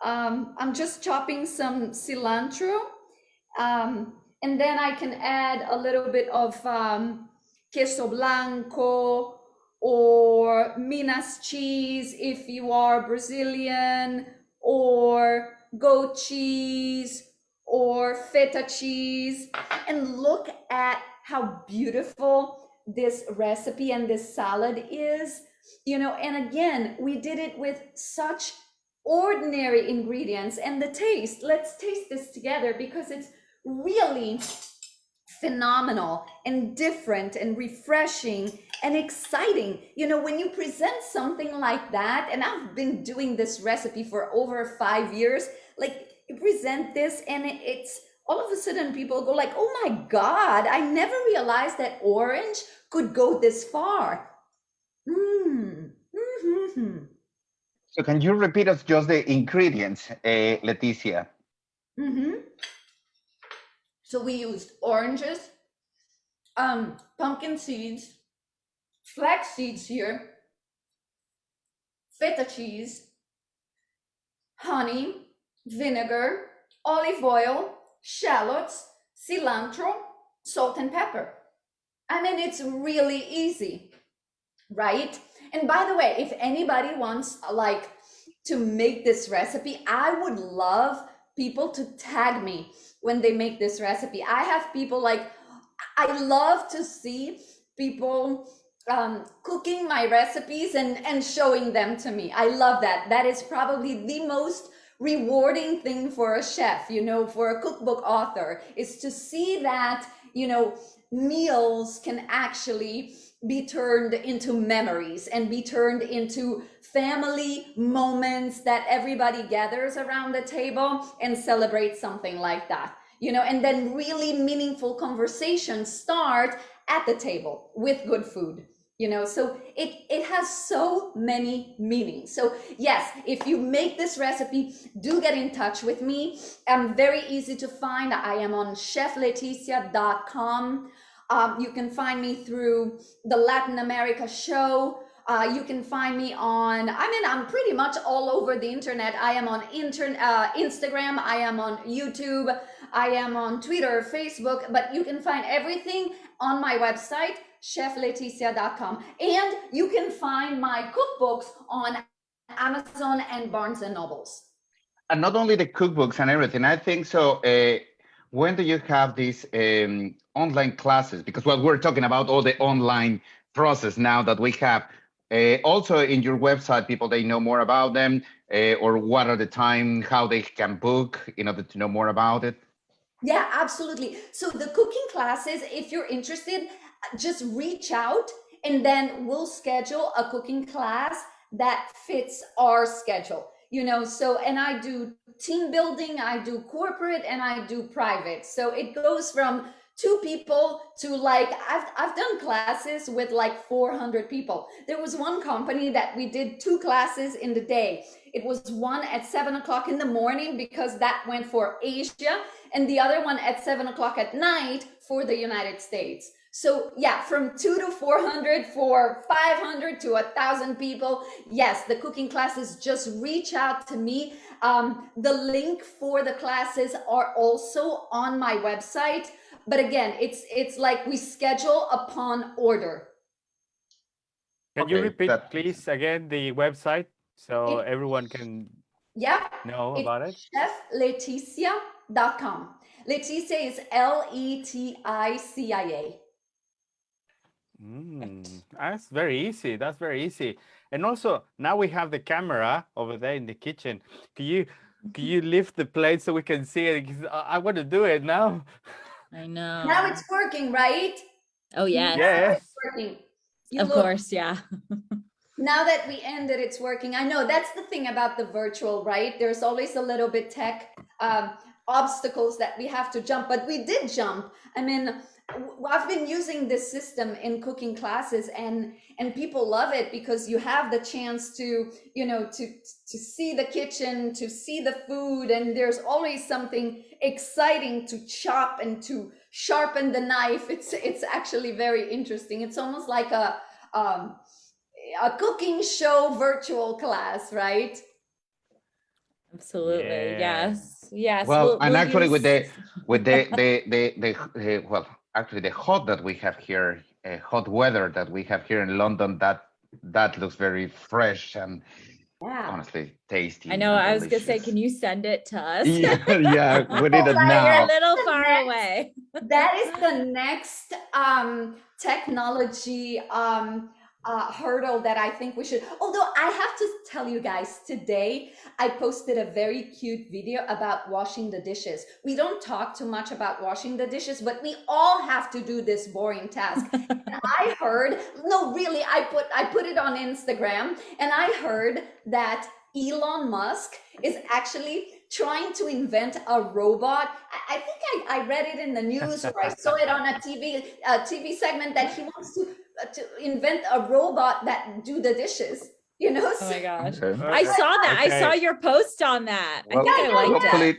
I'm just chopping some cilantro, and then I can add a little bit of queso blanco or Minas cheese if you are Brazilian, or goat cheese, or feta cheese. And look at how beautiful this recipe and this salad is, you know. And again, we did it with such ordinary ingredients. And the taste, let's taste this together because it's really phenomenal and different and refreshing and exciting. You know, when you present something like that, and I've been doing this recipe for over 5 years, like you present this and it's all of a sudden people go like, oh my God, I never realized that orange could go this far. So can you repeat us just the ingredients, Leticia? So we used oranges, pumpkin seeds, flax seeds here, feta cheese, honey, vinegar, olive oil, shallots, cilantro, salt and pepper. I mean, it's really easy, right? And by the way, if anybody wants like to make this recipe, I would love people to tag me when they make this recipe. I have people like, I love to see people cooking my recipes and showing them to me. I love that. That is probably the most rewarding thing for a chef, you know, for a cookbook author, is to see that, you know, meals can actually be turned into memories and be turned into family moments that everybody gathers around the table and celebrates something like that, you know. And then really meaningful conversations start at the table with good food, you know. So it has so many meanings. So yes, if you make this recipe, do get in touch with me. I'm very easy to find. I am on chefleticia.com. You can find me through the Latin America show. You can find me on, I mean, I'm pretty much all over the internet. I am on Instagram, I am on YouTube, I am on Twitter, Facebook, but you can find everything on my website, chefleticia.com. And you can find my cookbooks on Amazon and Barnes and Nobles. And not only the cookbooks and everything, I think so. when do you have these online classes? Because well, we're talking about all the online process now that we have. Also in your website, people they know more about them, or what are the time, how they can book in order to know more about it. Yeah, absolutely. So the cooking classes, if you're interested, just reach out and then we'll schedule a cooking class that fits our schedule. So and I do team building, I do corporate, and I do private. So it goes from two people to like I've done classes with like 400 people. There was one company that we did two classes in the day. It was one at 7 o'clock in the morning because that went for Asia, and the other one at 7 o'clock at night for the United States. So yeah, from 2 to 400 for 500 to 1,000 people. Yes, the cooking classes, just reach out to me. The link for the classes are also on my website. But again, it's like we schedule upon order. Can you Okay, repeat, please, again, the website so everyone can know about it? chefleticia.com. Leticia is Leticia. That's very easy. That's very easy. And also now we have the camera over there in the kitchen. Can you lift the plate so we can see it? 'Cause I want to do it now. I know. Now it's working, right? Oh, yes. Yes. It's working. Of course, yeah. Now that we ended, it's working. I know that's the thing about the virtual, right? There's always a little bit tech obstacles that we have to jump, but we did jump. I mean, I've been using this system in cooking classes, and people love it because you have the chance to, to see the kitchen, to see the food, and there's always something exciting to chop and to sharpen the knife. It's actually very interesting. It's almost like a cooking show virtual class, right? Absolutely. Yes. Well, and we'll actually use... with the well, actually the hot weather that we have here in London, that looks very fresh and honestly tasty. I know. I was gonna say, delicious. can you send it to us? Yeah, we need it You're now. a little far away. That is the next technology hurdle that I think we should. Although I have to tell you guys, today I posted a very cute video about washing the dishes. We don't talk too much about washing the dishes, but we all have to do this boring task. And I heard, no, really, I put it on Instagram, and I heard that Elon Musk is actually trying to invent a robot. I think I read it in the news, or I saw it on a TV segment, that he wants to invent a robot that do the dishes. Oh my gosh. Okay. I saw that. Okay. I saw your post on that. Well, I think I liked it.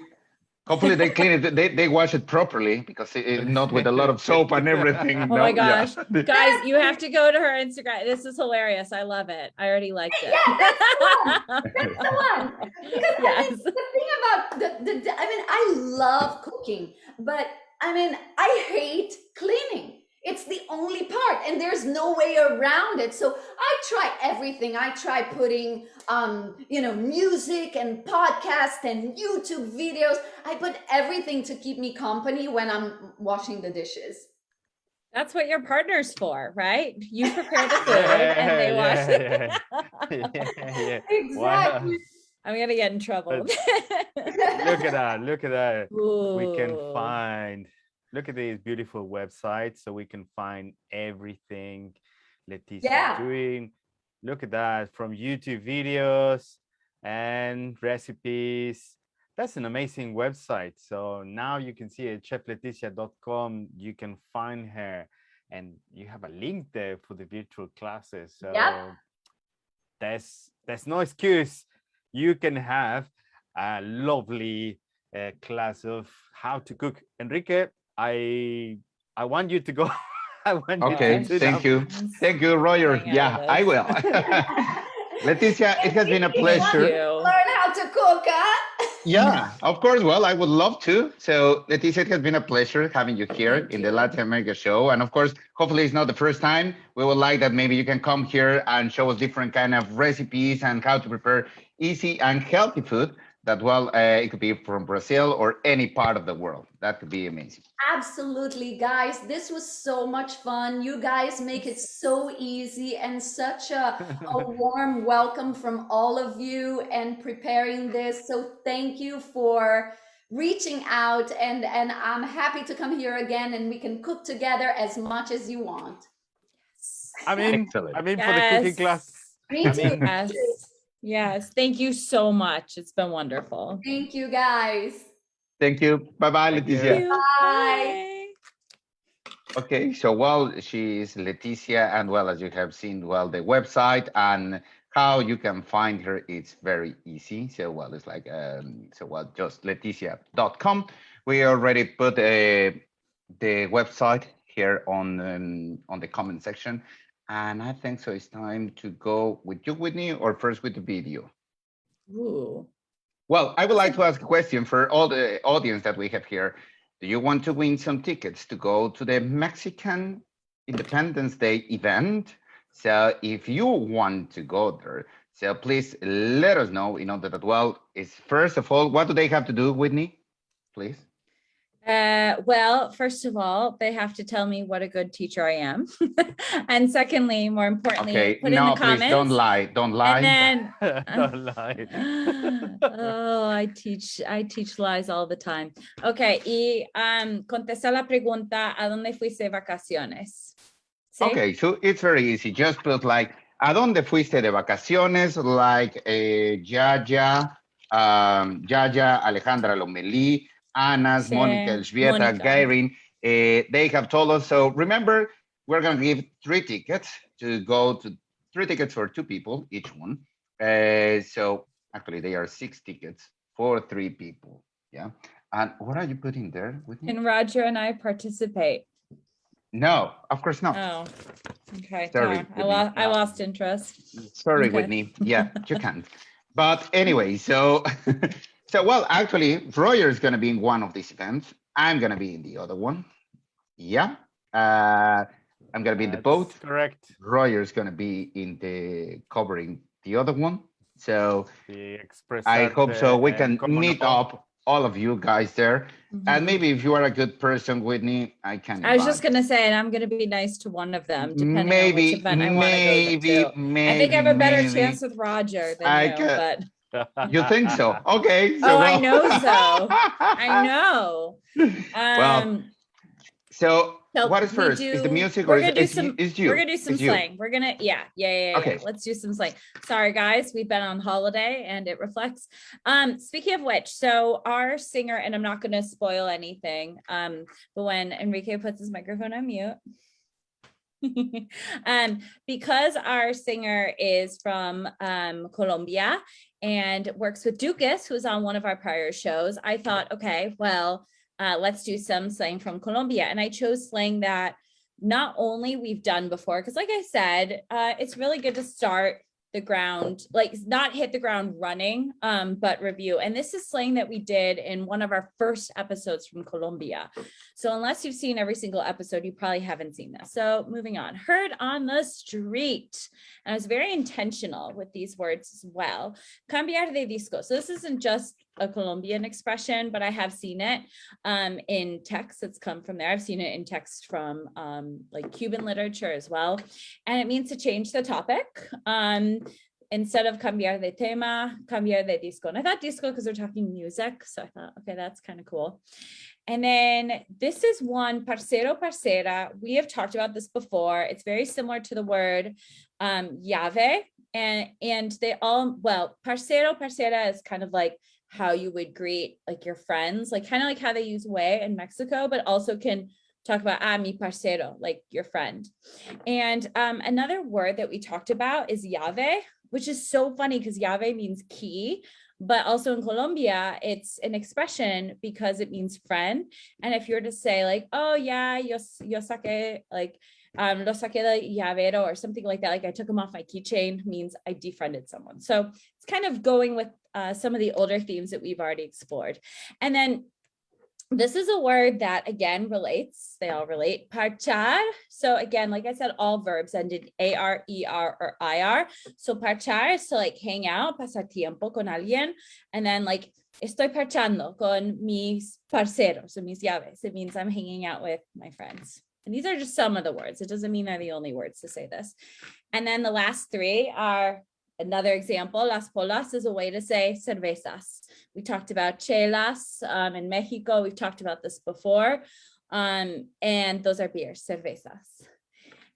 hopefully they clean it. They wash it properly, because not with a lot of soap and everything. Oh no? my gosh. Yeah. Guys, you have to go to her Instagram. This is hilarious. I love it. I already liked it. Yeah, that's the one. Because Yes. the thing about I love cooking, but I hate cleaning. It's the only part, and there's no way around it. So I try everything. I try putting, music and podcast and YouTube videos. I put everything to keep me company when I'm washing the dishes. That's what your partner's for, right? You prepare the food and they wash it. Yeah. Exactly. Wow. I'm gonna get in trouble. Look at that. Look at that. We can Ooh. find, look at these beautiful websites, so we can find everything Leticia is doing. Look at that, from YouTube videos and recipes. That's an amazing website. So now you can see at chefleticia.com, you can find her, and you have a link there for the virtual classes. So there's no excuse. You can have a lovely class of how to cook. Enrique, I want you to go. I want Okay, you to thank you. Thank you, Roger. Hang out Yeah, with I us. will. Leticia, it has been a pleasure. Learn how to cook, huh? Yeah, of course. Well, I would love to. So, Leticia, it has been a pleasure having you here in the Latin America show. And of course, hopefully it's not the first time. We would like that maybe you can come here and show us different kind of recipes and how to prepare easy and healthy food that, well, it could be from Brazil or any part of the world. That could be amazing. Absolutely, guys. This was so much fun. You guys make it so easy and such a warm welcome from all of you and preparing this. So thank you for reaching out, and I'm happy to come here again and we can cook together as much as you want. Excellent. I'm in for the cooking class. Me I too. mean, Yes. Yes. Thank you so much. It's been wonderful. Thank you, guys. Thank you. Bye-bye, Thank you. Leticia. Thank you. Bye. Okay, so well, she is Leticia, and well, as you have seen, well, the website and how you can find her, it's very easy. So well, it's like just leticia.com. We already put the website here on the comment section, and I think so. It's time to go with you, Whitney, or first with the video. Ooh. Well, I would like to ask a question for all the audience that we have here. Do you want to win some tickets to go to the Mexican Independence Day event? So if you want to go there, so please let us know in order that, well, is first of all, what do they have to do, Whitney? Please. Well, first of all, they have to tell me what a good teacher I am. And secondly, more importantly, Okay, put in no, the please comments. don't lie. Don't lie. And then Don't lie. oh, I teach lies all the time. Okay, y contesta la pregunta, ¿a dónde fuiste de vacaciones? ¿Sí? Okay, so it's very easy. Just put like, ¿a dónde fuiste de vacaciones? Like Yaya, Yaya, Alejandra Lomelí, Anas, Sí, Monica, Elżbieta, Mónica. Gairin. They have told us. So remember, we're going to give 3 tickets to go to 3 tickets for 2 people, each one. So actually, they are 6 tickets for 3 people. Yeah. And what are you putting there, Whitney? Can Roger and I participate? No, of course not. Oh, okay. Sorry, I Whitney. lost interest. Sorry, Okay. Whitney. Yeah, you can't. But anyway, so so well, actually, Roger is going to be in one of these events. I'm going to be in the other one. Yeah. I'm going to be in the boat. That's correct. Roger is going to be in the covering the other one. So The Express I hope so. We and can meet up, all of you guys there. And Mhm. maybe if you are a good person, Whitney, I can. I was just invite. gonna say, and I'm gonna be nice to one of them, depending on which Maybe, event I want to go to. I think I have a better chance with Roger than you, but You think so? Okay. So oh, I well. know so. I know. Well, so what is we first? Is the do- music we're or gonna do is some- you? We're gonna do some It's you. slang. We're gonna, yeah. Okay. Let's do some slang. Sorry, guys, we've been on holiday and it reflects. Speaking of which, so our singer, and I'm not gonna spoil anything, but when Enrique puts his microphone on mute. Because our singer is from Colombia and works with Dukas, who's on one of our prior shows, I thought, okay, well, let's do some slang from Colombia. And I chose slang that not only we've done before, because like I said, it's really good to start the ground, like not hit the ground running, but review. And this is slang that we did in one of our first episodes from Colombia. So unless you've seen every single episode, you probably haven't seen this. So moving on, heard on the street. And I was very intentional with these words as well. Cambiar de disco. So this isn't just a Colombian expression, but I have seen it in text that's come from there. I've seen it in text from like Cuban literature as well. And it means to change the topic. Instead of cambiar de tema, cambiar de disco. And I thought disco because we're talking music. So I thought, okay, that's kind of cool. And then this is one, parcero, parcera. We have talked about this before. It's very similar to the word llave. And they all, well, parcero, parcera is kind of like how you would greet like your friends, like kind of like how they use way in Mexico, but also can talk about mi parcero, like your friend. And another word that we talked about is llave, which is so funny because llave means key, but also in Colombia, it's an expression because it means friend. And if you were to say like, oh yeah, yo saqué, like lo saqué de llavero or something like that, like I took him off my keychain, means I defriended someone. So it's kind of going with some of the older themes that we've already explored. And then this is a word that again relates, they all relate. Parchar. So again, like I said, all verbs end in AR, ER, or IR. So parchar is to like hang out, pasar tiempo con alguien. And then like, estoy parchando con mis parceros, so mis llaves. It means I'm hanging out with my friends. And these are just some of the words. It doesn't mean they're the only words to say this. And then the last three are another example. Las polas is a way to say cervezas. We talked about chelas in Mexico. We've talked about this before. And those are beers, cervezas.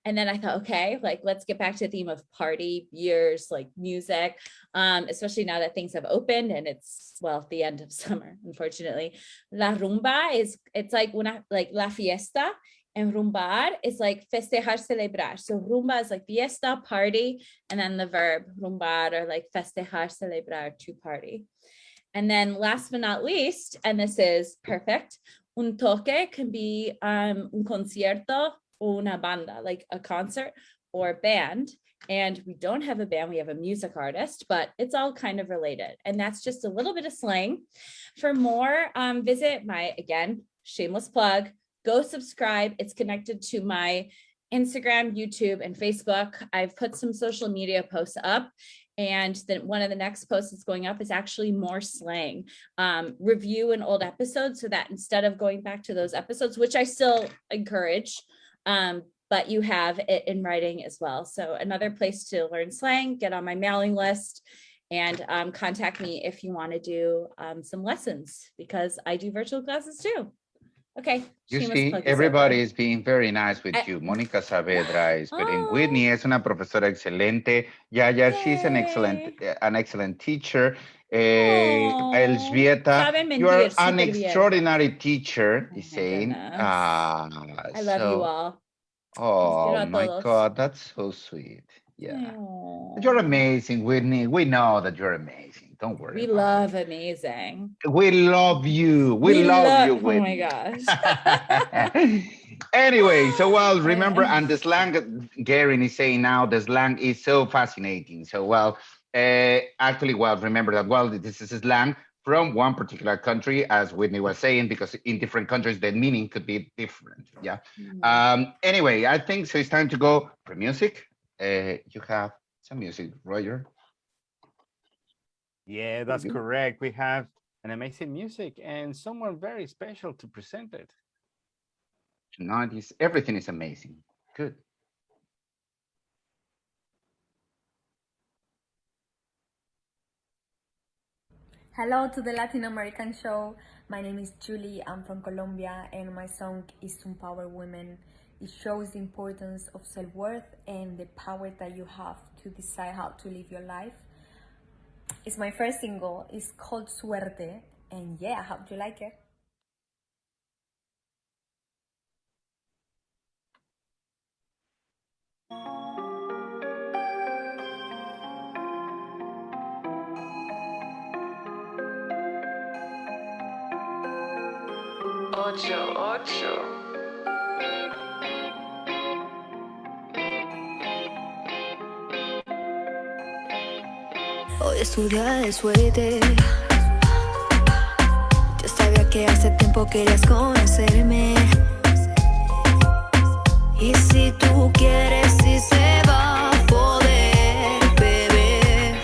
And then I thought, okay, like, let's get back to the theme of party, beers, like music, especially now that things have opened and it's, well, the end of summer, unfortunately. La rumba is, it's like la fiesta. And rumbar is like festejar, celebrar. So rumba is like fiesta, party, and then the verb rumbar or like festejar, celebrar, to party. And then last but not least, and this is perfect, un toque can be un concierto o una banda, like a concert or band. And we don't have a band, we have a music artist, but it's all kind of related. And that's just a little bit of slang. For more, visit my, again, shameless plug, go subscribe. It's connected to my Instagram, YouTube, and Facebook. I've put some social media posts up. And then one of the next posts that's going up is actually more slang, review an old episode so that instead of going back to those episodes, which I still encourage, but you have it in writing as well. So another place to learn slang, get on my mailing list, and contact me if you want to do some lessons, because I do virtual classes too. Okay. You see, everybody is being very nice with you. Mónica Saavedra is being. Whitney es una profesora excelente. Yaya, she's an excellent teacher. Elzbieta, you are an extraordinary teacher, is saying. I love you all. Oh my God, that's so sweet. Yeah. You're amazing, Whitney. We know that you're amazing. Don't worry. We love amazing. We love you. We love you, Whitney. Oh my gosh. Anyway, so well, remember, and the slang, Garen is saying now, the slang is so fascinating. So well, actually, well, remember that, well, this is a slang from one particular country, as Whitney was saying, because in different countries, the meaning could be different. Yeah. Anyway, I think so it's time to go for music. You have some music, Roger. Yeah, that's correct. We have an amazing music and someone very special to present it. Tonight everything is amazing. Good. Hello to the Latin American show. My name is Julie. I'm from Colombia, and my song is to empower women. It shows the importance of self-worth and the power that you have to decide how to live your life. It's my first single. It's called Suerte, and yeah, I hope you like it. Ocho. Hoy es tu día de suerte. Yo sabía que hace tiempo querías conocerme. Y si tú quieres, sí se va a poder, bebé.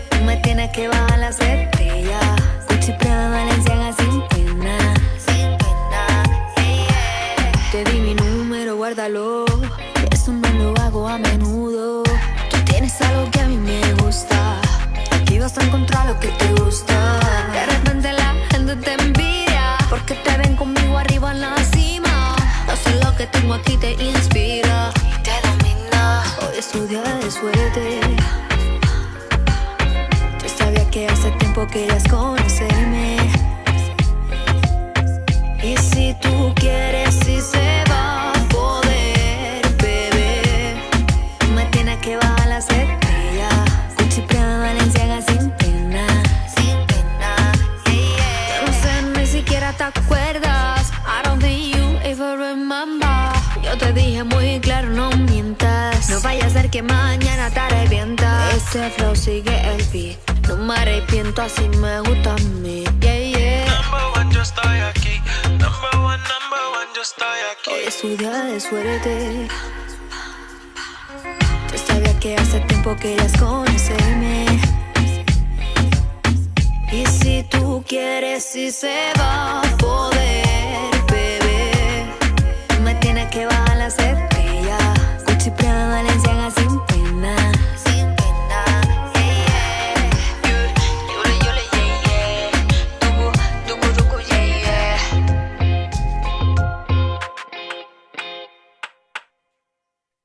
Tú me tienes que bajar las estrellas. Gucci, Prada, Valenciaga sin pena. Te di mi número, guárdalo. Que eso no lo hago a menudo. Tú tienes algo que a mí me gusta. Aquí vas a encontrar lo que te gusta. De repente la gente te envidia porque te ven conmigo arriba en la cima. No sé lo que tengo aquí te inspira y te domina. Hoy es tu día de suerte. Yo sabía que hace tiempo querías conocerme. Y si tú quieres, sí se va a poder, bebé. Tú me tienes que bajar las estrellas. Gucci, Prada, Valenciaga sin pena. Yo no sé, ni siquiera te acuerdas. I don't think you ever remember. Yo te dije muy claro, no mientas. No vaya a ser que mañana te arrepientas. Ese flow sigue el beat. No me arrepiento, así me gusta a mí. Yeah, yeah. Number one, yo estoy aquí. Hoy es tu día de suerte. Yo sabía que hace tiempo querías conocerme. Y si tú quieres, sí se va a poder, bebé. No me tienes que bajar las estrellas. Gucci, Prada, Valenciaga sin pena. Sin pena, yeah, yeah. Yule, yeah, yeah. Tucu, yeah, yeah.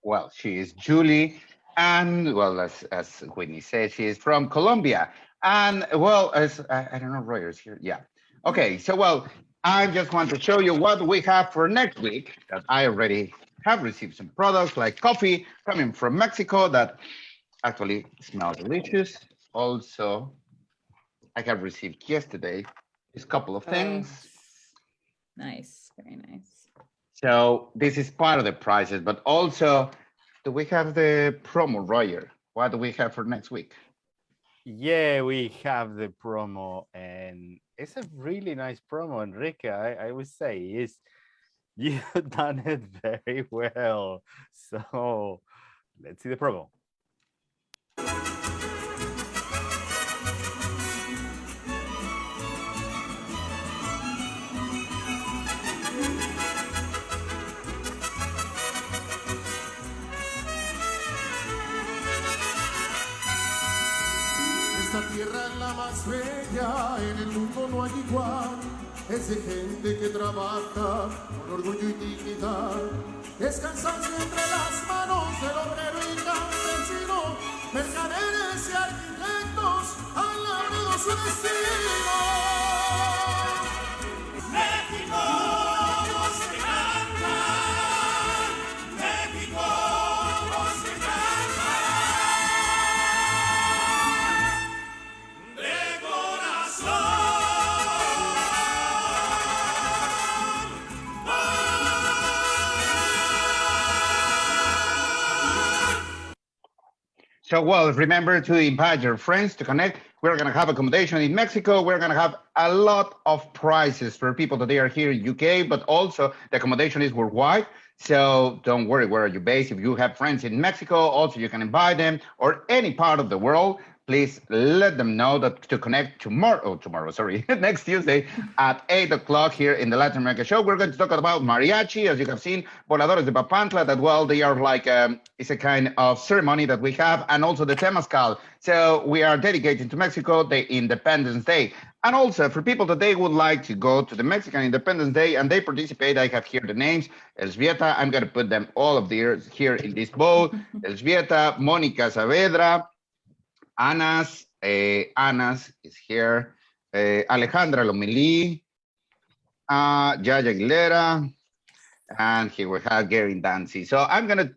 Well, she is Julie, and well, as Whitney said, she is from Colombia. And well, as I don't know, Reuters here. Yeah. Okay. So well, I just want to show you what we have for next week. That I already have received some products like coffee coming from Mexico that actually smell delicious. Also, I have received yesterday this couple of things. Nice, very nice. So this is part of the prices, but also, do we have the promo, Roger? What do we have for next week? Yeah, we have the promo, and it's a really nice promo, Enrique. I would say is you've done it very well. So let's see the promo. Esta tierra es la más bella, en el mundo no hay igual. Es de gente que trabaja con orgullo y dignidad. Es cansancio entre las manos del obrero y campesino, mercaderes y arquitectos han labrado su destino. México nos encanta, México nos encanta. De corazón. So, well, remember to invite your friends to connect. We're going to have accommodation in Mexico. We're going to have a lot of prices for people that they are here in UK, but also the accommodation is worldwide. So don't worry, where are you based? If you have friends in Mexico, also you can invite them, or any part of the world. Please let them know that to connect tomorrow, next Tuesday at 8 o'clock here in the Latin America show. We're going to talk about mariachi, as you have seen, voladores de Papantla, that, well, they are like, it's a kind of ceremony that we have, and also the Temazcal. So we are dedicating to Mexico the Independence Day. And also for people that they would like to go to the Mexican Independence Day and they participate, I have here the names. Elzbieta, I'm going to put them all of theirs here in this bowl. Elzbieta, Mónica Saavedra, Anas is here. Alejandra Lomelí, Yaya Aguilera, and here we have Gary Dancy. So I'm gonna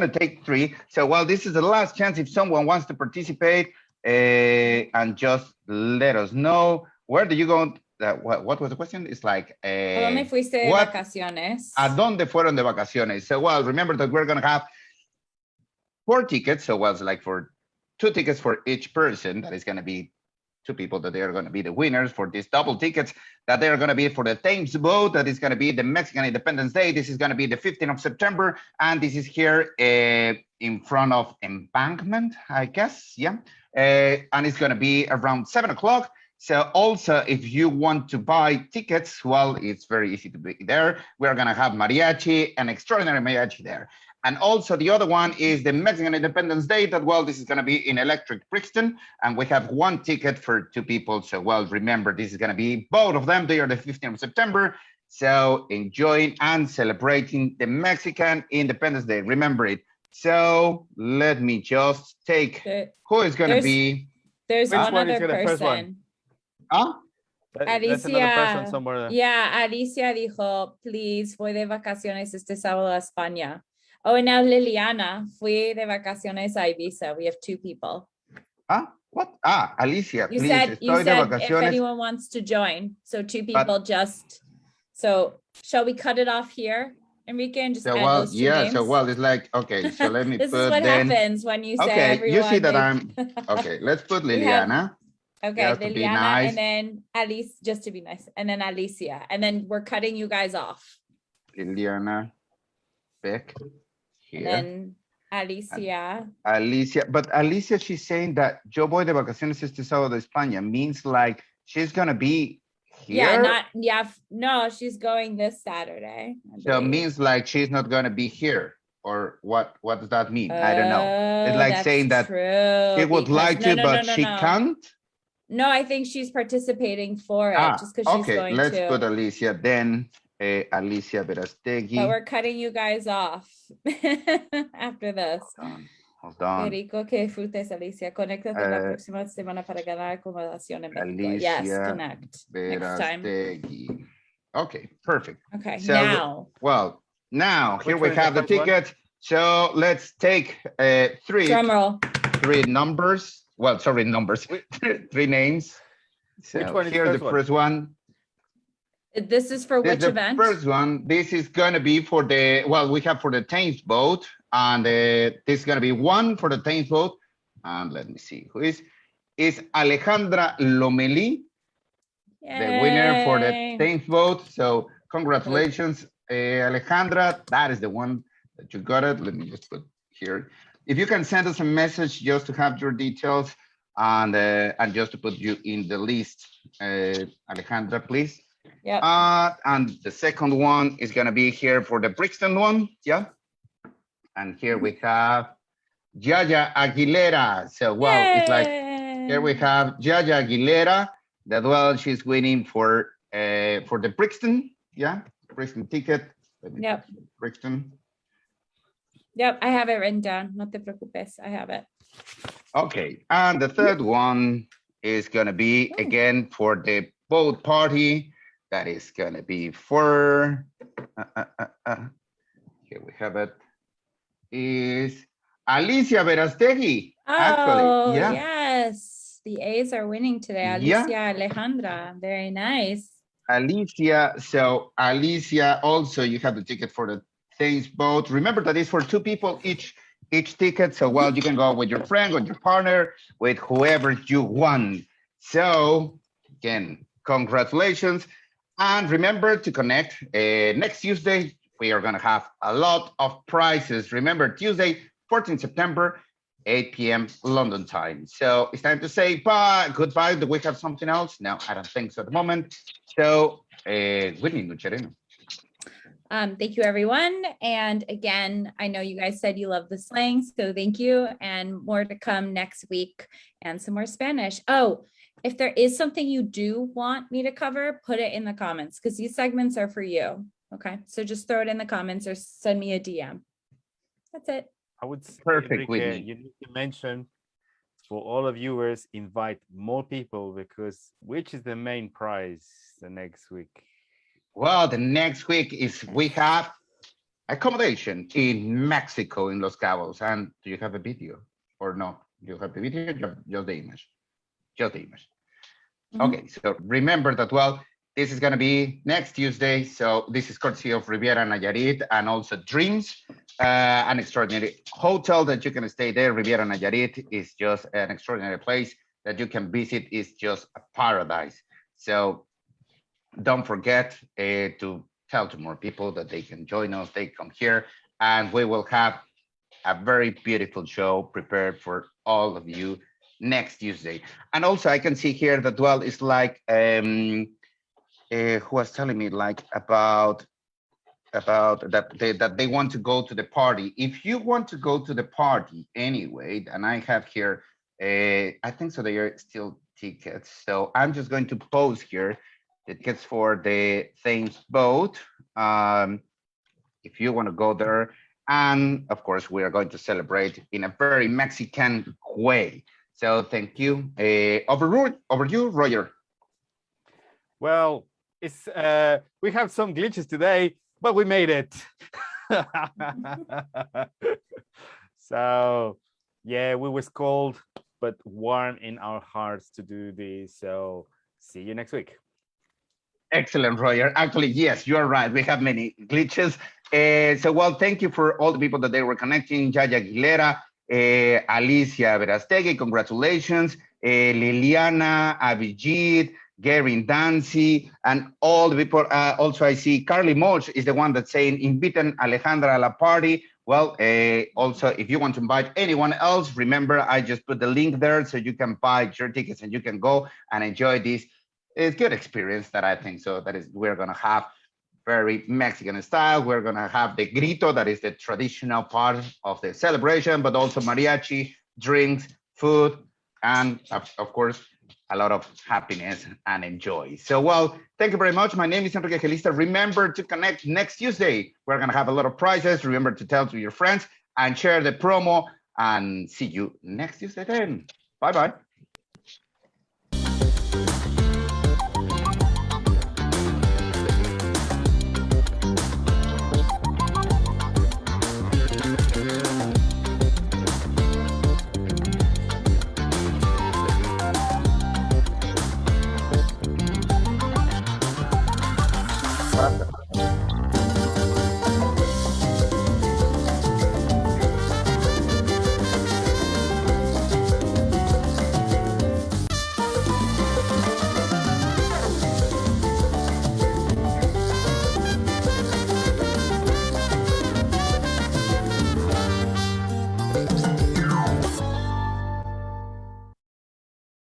take three. So while this is the last chance, if someone wants to participate, and just let us know where do you go. What was the question? It's like, ¿A dónde fuiste de vacaciones? ¿A dónde fueron de vacaciones? So well, remember that we're gonna have 4 tickets. So well, it's like for 2 tickets for each person. That is going to be 2 people that they are going to be the winners for these double tickets that they are going to be for the Thames boat. That is going to be the Mexican Independence Day. This is going to be the 15th of September. And this is here in front of Embankment, I guess. Yeah. And it's going to be around 7 o'clock. So also, if you want to buy tickets, well, it's very easy to be there. We're going to have mariachi, an extraordinary mariachi there. And also the other one is the Mexican Independence Day that, well, this is going to be in Electric Brixton. And we have 1 ticket for 2 people. So, well, remember, this is going to be both of them. They are the 15th of September. So enjoying and celebrating the Mexican Independence Day. Remember it. So let me just take who is going to be. There's one other person. Huh? That's another person somewhere. Yeah, Alicia dijo, please, voy de vacaciones este sábado a España. Oh, and now Liliana, fui de vacaciones a Ibiza. We have 2 people. Huh? What? Alicia, You please. said Estoy if anyone wants to join. So 2 people So shall we cut it off here, Enrique, and just add those 2 names? So well, it's like, okay, so let me this put is what happens when you say everyone. You see that I'm, okay, let's put Liliana. Okay, Liliana, nice. And then Alice, just to be nice, and then Alicia, and then we're cutting you guys off. Liliana Beck And here. then Alicia. Alicia, but Alicia, she's saying that yo voy de vacaciones este sábado de España means like she's gonna be here. No, she's going this Saturday. So means like she's not gonna be here, or what does that mean? I don't know. It's like saying that true, she would like to, but she can't. No, I think she's participating for it just because she's Okay, going let's to. put Alicia then. Alicia Verastegui. But we're cutting you guys off after this. Hold on. Rico, que disfrutes, Alicia. Conéctate la próxima semana para ganar acomodación en México. Alicia Yes, connect. Next time. Verastegui. Okay, perfect. Okay, So, now. Well, now here we one is have the the first one? ticket. So let's take Drum roll. three numbers. Well, sorry, numbers. Three names. So Which one is the here's first the one? first one. This is for which The event? first one, this is gonna be for the, well, we have for the Thames boat, and this is gonna be one for the Thames boat. And let me see who is Alejandra Lomeli, the winner for the Yay. Thames boat. So congratulations, Alejandra. That is the one that you got it. Let me just put here. If you can send us a message just to have your details and just to put you in the list, Alejandra, please. Yep. And the second one is gonna be here for the Brixton one, yeah. And here we have Yaya Aguilera. So wow, it's like here we have Yaya Aguilera. That well, she's winning for the Brixton, yeah, Brixton ticket. Yep. Brixton. Yep, I have it written down. No te preocupes, I have it. Okay, and the third one is gonna be again for the boat party. That is gonna be for here we have it. Is Alicia Verastegui. Oh, Actually, yeah. yes. The A's are winning today. Alicia Alejandra. Very nice. Alicia, so Alicia, also you have the ticket for the Thames boat. Remember that it's for two people each ticket. So well, you can go with your friend, with your partner, with whoever you want. So again, congratulations. And remember to connect next Tuesday. We are gonna have a lot of prizes. Remember, Tuesday, 14 September, 8 p.m. London time. So it's time to say bye, goodbye. Do we have something else? No, I don't think so at the moment. So Whitney, Nuchereno. Thank you, everyone. And again, I know you guys said you love the slang, so thank you. And more to come next week and some more Spanish. Oh, if there is something you do want me to cover, put it in the comments because these segments are for you. Okay, so just throw it in the comments or send me a DM. That's it. I would say, Perfect, Enrique, Whitney. you need to mention for all of viewers, invite more people because which is the main prize the next week? Well, the next week is we have accommodation in Mexico, in Los Cabos. And do you have a video or no? Do you have the video? Just the image. Just the image. Okay, so remember that, well, this is going to be next Tuesday. So this is courtesy of Riviera Nayarit and also Dreams, an extraordinary hotel that you can stay there. Riviera Nayarit is just an extraordinary place that you can visit. It's just a paradise. So don't forget to tell to more people that they can join us. They come here and we will have a very beautiful show prepared for all of you next Tuesday. And also I can see here that, well, it's like, who was telling me like about that they want to go to the party. If you want to go to the party anyway, and I have here, I think so they are still tickets. So I'm just going to post here the tickets for the Thames boat. If you want to go there, and of course we are going to celebrate in a very Mexican way. So thank you. Over you, Roger. Well, it's we have some glitches today, but we made it. So yeah, we was cold, but warm in our hearts to do this. So see you next week. Excellent, Roger. Actually, yes, you're right. We have many glitches. So, well, thank you for all the people that they were connecting. Yaya Aguilera, Alicia Verastegui, congratulations. Liliana, Abhijit, Gary Dancy, and all the people. Also, I see Carly Moch is the one that's saying, inviten Alejandra a la party. Well, also, if you want to invite anyone else, remember, I just put the link there so you can buy your tickets and you can go and enjoy this. It's good experience that I think so. That is, we're going to have very Mexican style. We're going to have the grito, that is the traditional part of the celebration, but also mariachi, drinks, food, and of course, a lot of happiness and enjoy. So, well, thank you very much. My name is Enrique Gelista. Remember to connect next Tuesday. We're going to have a lot of prizes. Remember to tell to your friends and share the promo, and see you next Tuesday then. Bye-bye.